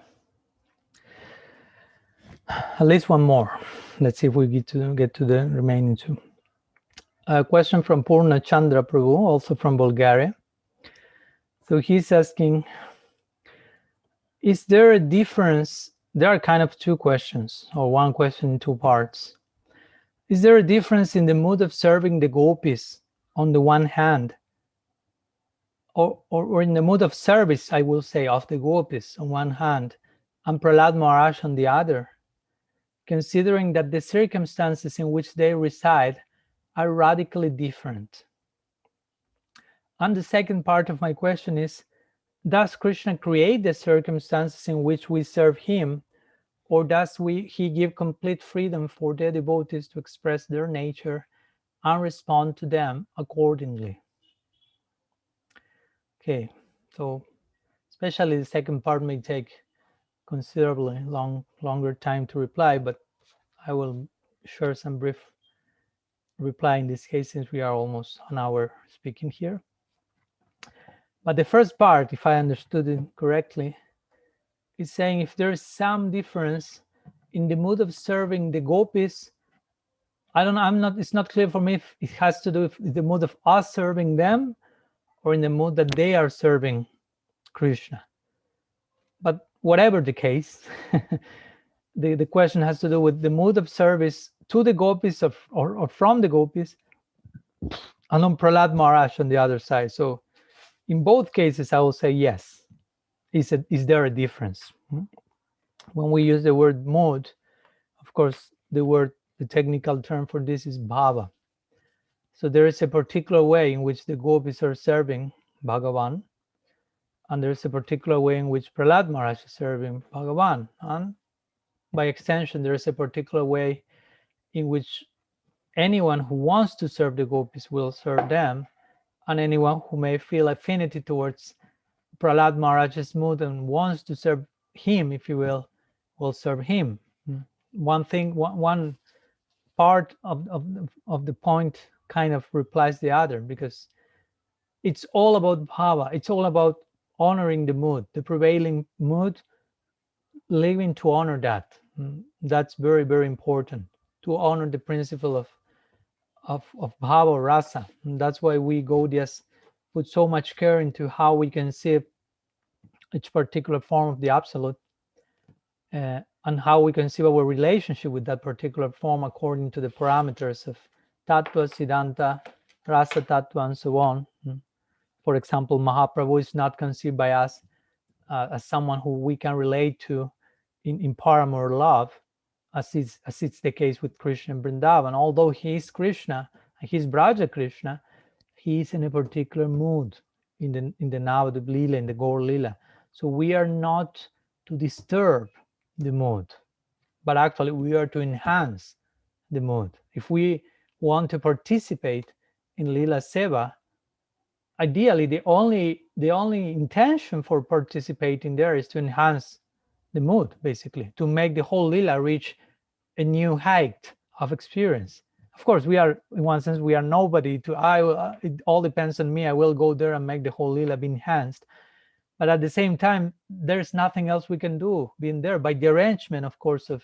At least one more. Let's see if we get to the remaining 2. A question from Purna Chandra Prabhu, also from Bulgaria. So he's asking, is there a difference? There are kind of 2 questions, or one question in 2 parts. Is there a difference in the mood of serving the Gopis on the one hand, or in the mood of service, I will say, of the Gopis on one hand, and Prahlada Maharaj on the other, considering that the circumstances in which they reside are radically different? And the second part of my question is, does Krishna create the circumstances in which we serve him, or does he give complete freedom for the devotees to express their nature and respond to them accordingly? Okay, so especially the second part may take considerably longer time to reply, but I will share some brief reply in this case since we are almost an hour speaking here. But the first part, if I understood it correctly, is saying if there is some difference in the mood of serving the gopis. I don't know, it's not clear for me if it has to do with the mood of us serving them or in the mood that they are serving Krishna. But whatever the case, the question has to do with the mood of service to the gopis or from the gopis, and on Prahlad Maharaj on the other side. So in both cases, I will say yes. Is there a difference? When we use the word mood, of course, the technical term for this is bhava. So there is a particular way in which the gopis are serving Bhagavan, and there's a particular way in which Prahlad Maharaj is serving Bhagavan, and by extension, there is a particular way in which anyone who wants to serve the gopis will serve them, and anyone who may feel affinity towards Prahlad Maharaj's mood and wants to serve him, if you will serve him. One part of the point kind of replies the other, because it's all about bhava. It's all about honoring the mood, the prevailing mood, living to honor that. That's very, very important, to honor the principle of bhava rasa. And that's why we Gaudias put so much care into how we conceive each particular form of the absolute, and how we conceive our relationship with that particular form according to the parameters of tattva, siddhanta, rasa tattva, and so on. For example, Mahaprabhu is not conceived by us as someone who we can relate to in paramour love, as it's the case with Krishna and Vrindavan. Although he is Krishna, and he's Braja Krishna, he is in a particular mood in the Navadvip Lila, in the Gaur Lila. So we are not to disturb the mood, but actually we are to enhance the mood. If we want to participate in Lila Seva, ideally the only intention for participating there is to enhance the mood, basically, to make the whole Lila reach a new height of experience. Of course, we are, in one sense, we are nobody to, it all depends on me, I will go there and make the whole Lila be enhanced. But at the same time, there's nothing else we can do being there by the arrangement, of course, of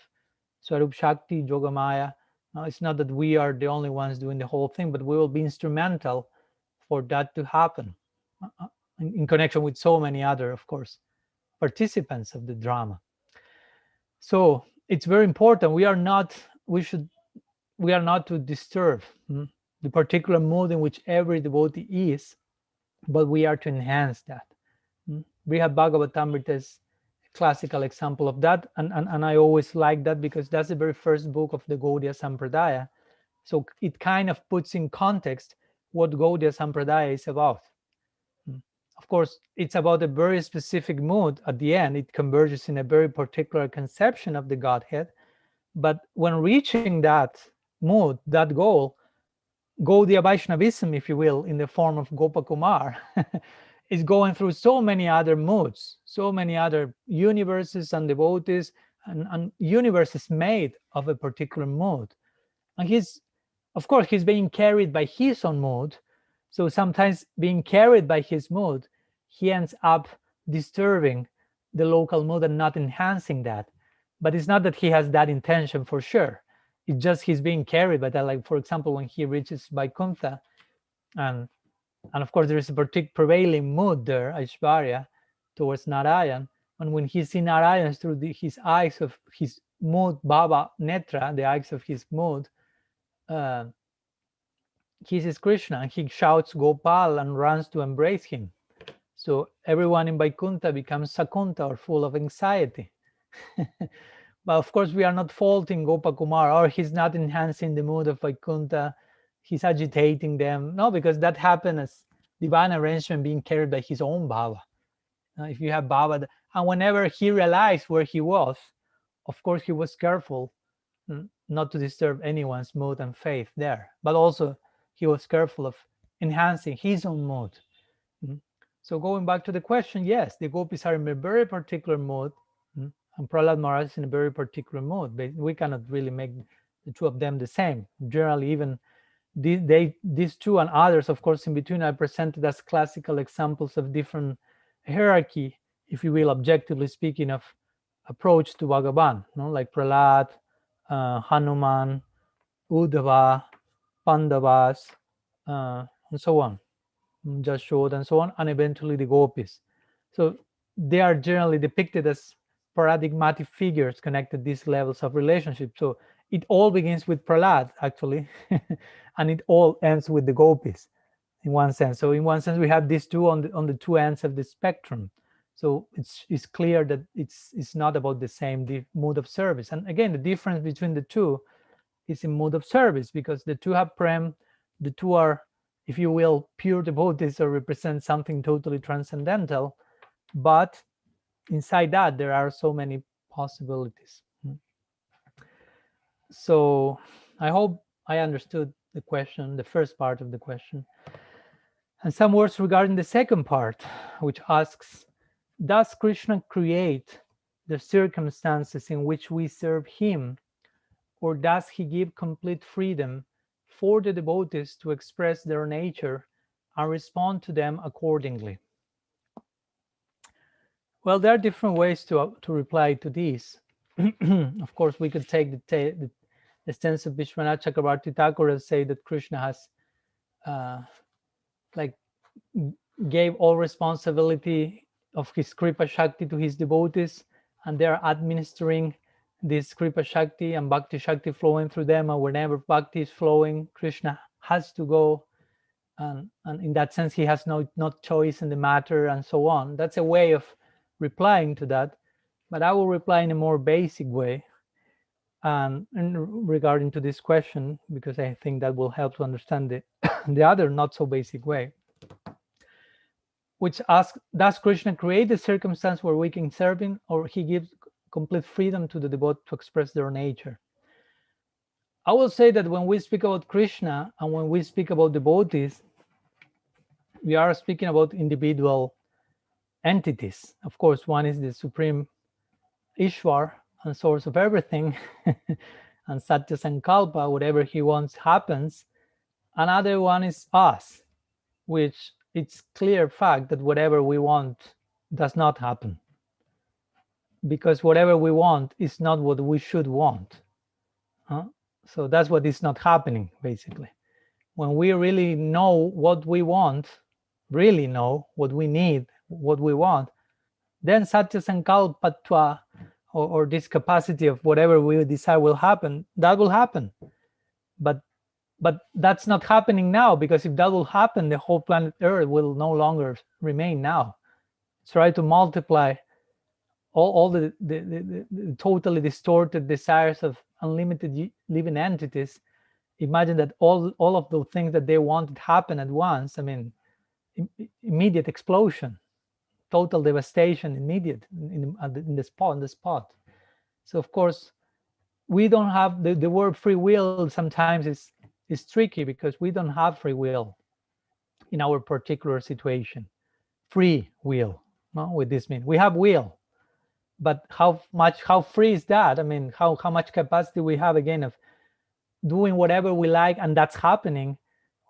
Swarup Shakti, Yogamaya. It's not that we are the only ones doing the whole thing, but we will be instrumental for that to happen in connection with so many other, of course, participants of the drama. So it's very important. We are not to disturb the particular mood in which every devotee is, but we are to enhance that. Brihad Bhagavatamrita is a classical example of that, and I always like that because that's the very first book of the Gaudiya Sampradaya. So it kind of puts in context what Gaudiya Sampradaya is about. Of course, it's about a very specific mood. At the end, it converges in a very particular conception of the Godhead. But when reaching that mood, that goal, Gaudiya Vaishnavism, if you will, in the form of Gopakumar, is going through so many other moods, so many other universes and devotees, and universes made of a particular mood. And of course, he's being carried by his own mood. So sometimes being carried by his mood, he ends up disturbing the local mood and not enhancing that. But it's not that he has that intention for sure. It's just he's being carried by that. Like, for example, when he reaches Vaikuntha, and of course there is a particular prevailing mood there, Aishvarya, towards Narayan. And when he sees Narayan through his eyes of his mood, Bhava Netra, the eyes of his mood, he sees Krishna and he shouts Gopal and runs to embrace him. So everyone in Vaikuntha becomes Sakunta, or full of anxiety. But of course, we are not faulting Gopakumar, or he's not enhancing the mood of Vaikuntha, he's agitating them. No, because that happened as divine arrangement being carried by his own bhava. If you have bhava, and whenever he realized where he was, of course, he was careful not to disturb anyone's mood and faith there, but also he was careful of enhancing his own mood. So going back to the question, yes, the gopis are in a very particular mood, and Prahlad Maharaj is in a very particular mood. But we cannot really make the two of them the same. Generally, even these two and others, of course, in between, are presented as classical examples of different hierarchy, if you will, objectively speaking, of approach to Bhagavan, like Prahlad, Hanuman, Uddhava, Pandavas, and so on, Jashoda, and so on, and eventually the gopis. So they are generally depicted as paradigmatic figures connected to these levels of relationship. So it all begins with Prahlad, actually, and it all ends with the gopis, in one sense. So in one sense, we have these two on the two ends of the spectrum. So it's clear that it's not about the same mood of service. And again, the difference between the two is in mood of service, because the two have prem, the two are, if you will, pure devotees or represent something totally transcendental. But inside that, there are so many possibilities. So I hope I understood the question, the first part of the question. And some words regarding the second part, which asks, does Krishna create the circumstances in which we serve him, or does he give complete freedom for the devotees to express their nature and respond to them accordingly? Well, there are different ways to reply to this. Of course, we could take the stance of Vishwanath Chakrabarti Thakur and say that Krishna has gave all responsibility of his Kripa Shakti to his devotees, and they are administering this Kripa Shakti and Bhakti Shakti flowing through them, and whenever Bhakti is flowing, Krishna has to go, and in that sense he has no choice in the matter, and so on. That's a way of replying to that, but I will reply in a more basic way and regarding to this question, because I think that will help to understand the other not so basic way, which asks, does Krishna create the circumstance where we can serve him, or he gives complete freedom to the devotee to express their nature? I will say that when we speak about Krishna and when we speak about devotees, we are speaking about individual entities. Of course, one is the supreme Ishwar and source of everything, and Satya Sankalpa, whatever he wants happens. Another one is us, which it's clear fact that whatever we want does not happen, because whatever we want is not what we should want. So that's what is not happening, basically. When we really know what we want, really know what we need, what we want, then Satya Sankalpatva, or this capacity of whatever we desire will happen, that will happen. But that's not happening now, because if that will happen, the whole planet Earth will no longer remain now. Try to multiply all the totally distorted desires of unlimited living entities. Imagine that all of the things that they wanted happen at once. I mean, immediate explosion, total devastation, immediate in the spot. So of course, we don't have the word free will. Sometimes is tricky, because we don't have free will in our particular situation. Free will, no? With this mean we have will, but how free is that? I mean, how much capacity we have, again, of doing whatever we like, and that's happening?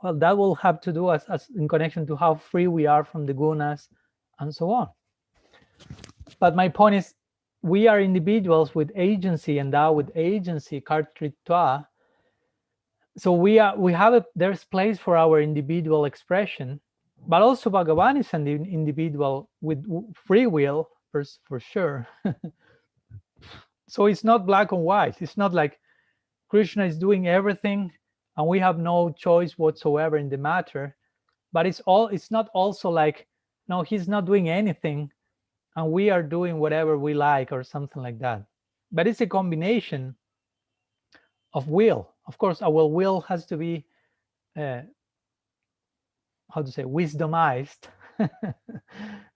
Well, that will have to do as in connection to how free we are from the gunas and so on. But my point is, we are individuals with agency, and thou with agency, kartritva. So there's place for our individual expression, but also Bhagavan is an individual with free will, for sure. So it's not black and white. It's not like Krishna is doing everything and we have no choice whatsoever in the matter. But it's not also like, no, he's not doing anything and we are doing whatever we like, or something like that. But it's a combination of will. Of course, our will has to be wisdomized,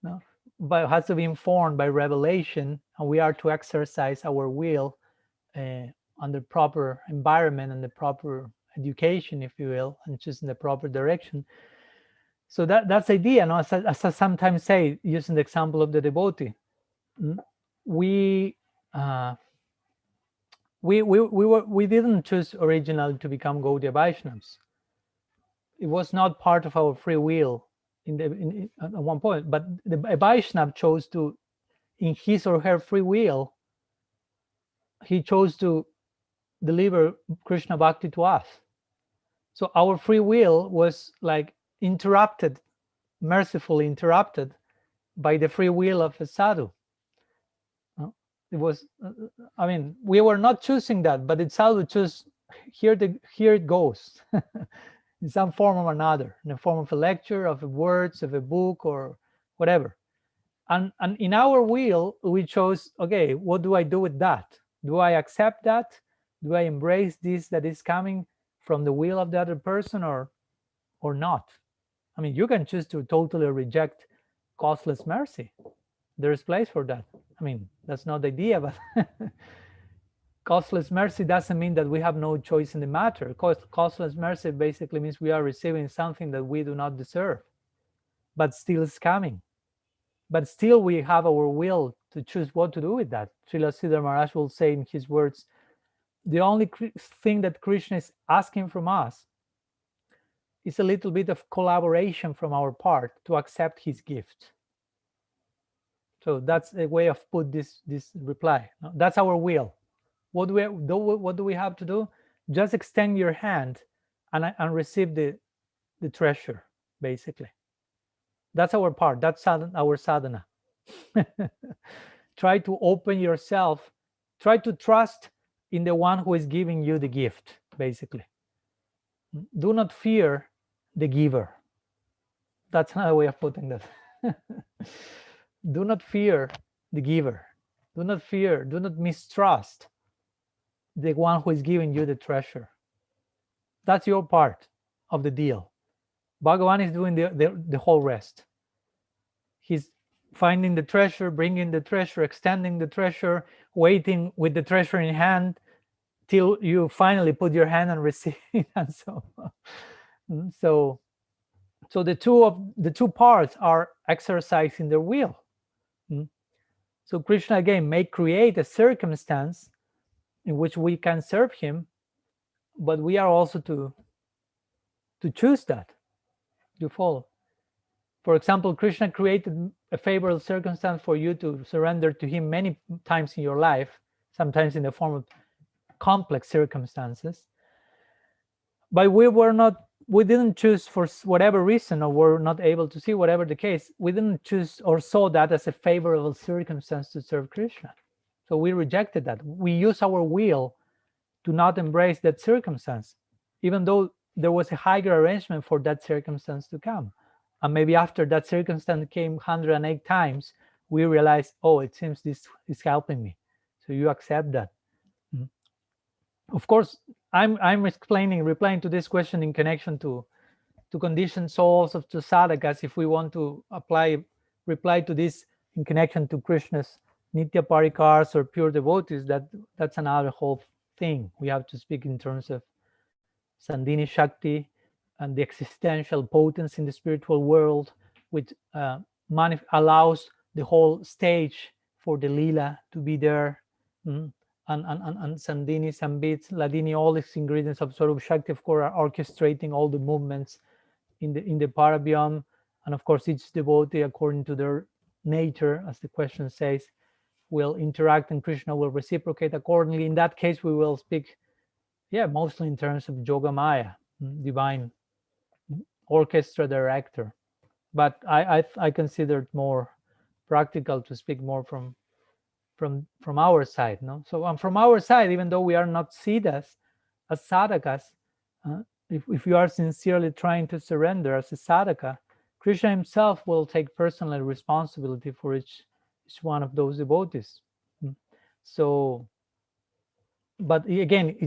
no? But has to be informed by revelation, and we are to exercise our will under proper environment and the proper education, if you will, and just in the proper direction. So that's the idea. No? As I sometimes say, using the example of the devotee, we didn't choose originally to become Gaudiya Vaishnavas. It was not part of our free will at one point, but a Vaishnav chose to, in his or her free will, he chose to deliver Krishna Bhakti to us. So our free will was like interrupted, mercifully interrupted by the free will of a sadhu. It was, I mean, we were not choosing that, but the sadhu chose, here it goes, in some form or another, in the form of a lecture, of words, of a book, or whatever. And in our will, we chose, okay, what do I do with that? Do I accept that? Do I embrace this that is coming from the will of the other person, or not? I mean, you can choose to totally reject causeless mercy. There's place for that. I mean, that's not the idea, but causeless mercy doesn't mean that we have no choice in the matter. Causeless mercy basically means we are receiving something that we do not deserve, but still is coming. But still we have our will to choose what to do with that. Srila Sridhar Maharaj will say in his words, the only thing that Krishna is asking from us is a little bit of collaboration from our part to accept his gift. So that's a way of put this reply. That's our will. What do we have to do? Just extend your hand and receive the treasure, basically. That's our part. That's our sadhana. Try to open yourself. Try to trust in the one who is giving you the gift, basically. Do not fear the giver. That's another way of putting that. Do not fear the giver. Do not fear, do not mistrust the one who is giving you the treasure. That's your part of the deal. Bhagavan is doing the whole rest. He's finding the treasure, bringing the treasure, extending the treasure, waiting with the treasure in hand till you finally put your hand and receive it. And so the two parts are exercising their will. So Krishna again may create a circumstance in which we can serve him, but we are also to choose that. You follow? For example, Krishna created a favorable circumstance for you to surrender to him many times in your life, sometimes in the form of complex circumstances. But we didn't choose, for whatever reason, or were not able to see, whatever the case, we didn't choose or saw that as a favorable circumstance to serve Krishna. So we rejected that. We use our will to not embrace that circumstance, even though there was a higher arrangement for that circumstance to come. And maybe after that circumstance came 108 times, we realized, oh, it seems this is helping me. So you accept that. Of course, I'm replying to this question in connection to conditioned souls of the sadhakas. If we want to reply to this in connection to Krishna's Nitya Parikars or pure devotees, that's another whole thing. We have to speak in terms of Sandhini Shakti and the existential potency in the spiritual world, which allows the whole stage for the lila to be there. And Sandhini, Sambit, Ladini, all these ingredients of Swarup Shakti, of course, are orchestrating all the movements in the Paravyam. And of course, each devotee, according to their nature, as the question says, will interact and Krishna will reciprocate accordingly. In that case, we will speak, mostly in terms of Yogamaya, divine orchestra director. But I consider it more practical to speak more from our side, no? So from our side, even though we are not seen as sadhakas, if you are sincerely trying to surrender as a sadhaka, Krishna himself will take personal responsibility for each one of those devotees. So, but again,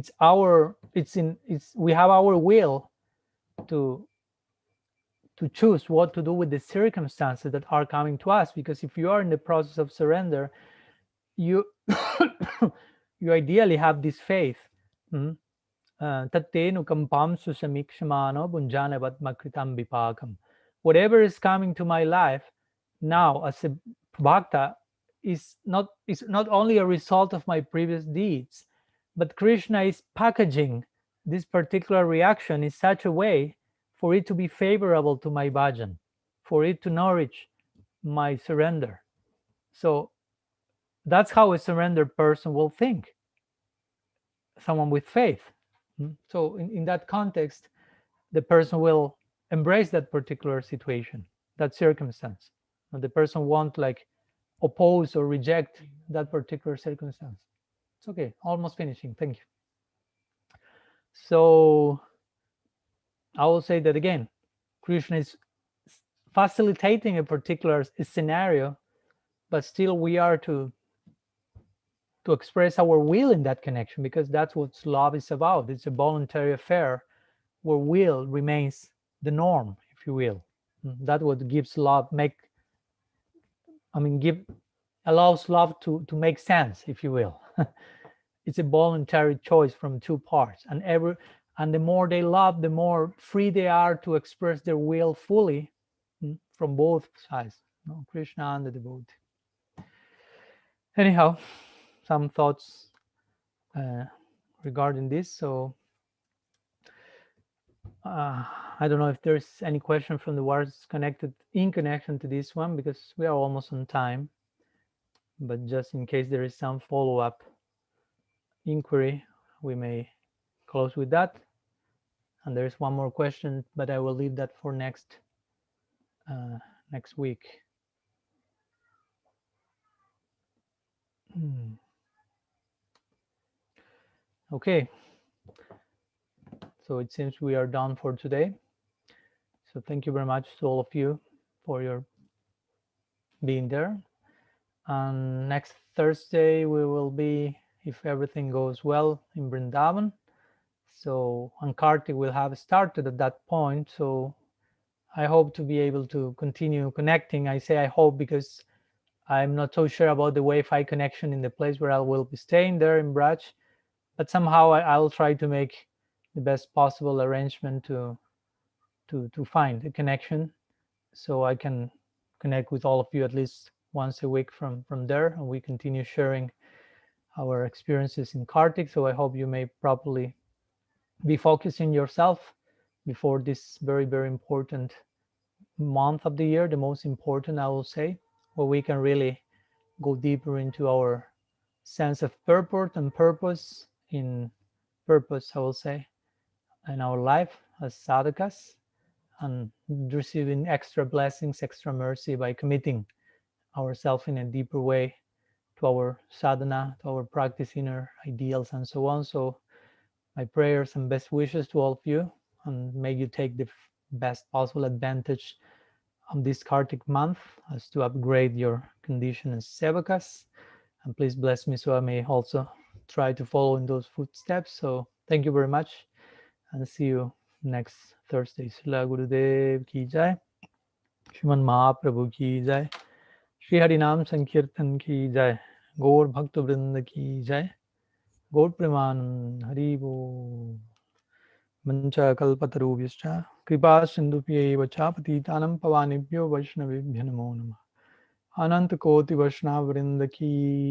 we have our will to choose what to do with the circumstances that are coming to us, because if you are in the process of surrender, you you ideally have this faith. Tattenu kampam susamikshmano bunjanavat makritam vipakam. whatever is coming to my life now as a bhakta is not only a result of my previous deeds, but Krishna is packaging this particular reaction in such a way for it to be favorable to my bhajan, for it to nourish my surrender. So that's how a surrendered person will think, someone with faith. So in that context, the person will embrace that particular situation, that circumstance. And the person won't like oppose or reject that particular circumstance. It's okay, almost finishing. Thank you. So I will say that again, Krishna is facilitating a particular scenario, but still we are to express our will in that connection, because that's what love is about. It's a voluntary affair where will remains the norm, if you will. That's what gives love allows love to make sense, if you will. It's a voluntary choice from two parts, and the more they love, the more free they are to express their will fully from both sides, Krishna and the devotee. Anyhow, some thoughts regarding this. So I don't know if there's any question from the words in connection to this one, because we are almost on time. But just in case there is some follow-up inquiry, we may close with that. And there's one more question, but I will leave that for next week. Okay. So it seems we are done for today. So thank you very much to all of you for your being there. And next Thursday we will be, if everything goes well, in Vrindavan. So Kartik will have started at that point. So I hope to be able to continue connecting. I say I hope because I'm not so sure about the Wi-Fi connection in the place where I will be staying there in Braj. But somehow I'll try to make the best possible arrangement to find a connection, so I can connect with all of you at least once a week from there, and we continue sharing our experiences in Kartik. So I hope you may properly be focusing yourself before this very, very important month of the year, the most important, I will say, where we can really go deeper into our sense of purport and purpose in purpose, I will say, in our life as sadhakas, and receiving extra blessings, extra mercy by committing ourselves in a deeper way to our sadhana, to our practice inner ideals, and so on. So my prayers and best wishes to all of you, and may you take the best possible advantage of this Kartik month as to upgrade your condition as sevakas. And please bless me so I may also try to follow in those footsteps. So thank you very much, and see you next Thursday. Srila Gurudev ki jai, Shriman Mahaprabhu ki jai, Shri Harinam Sankirtan ki jai, Gaur Bhakta Vrinda ki jai, Gaur Premanand Hari Bo. Mancha kalpatarubhyascha kripa sindhubhyev cha patitanam pavanebhyo vaishnavebhyo namo namah. Anant koti vaishnava vrinda ki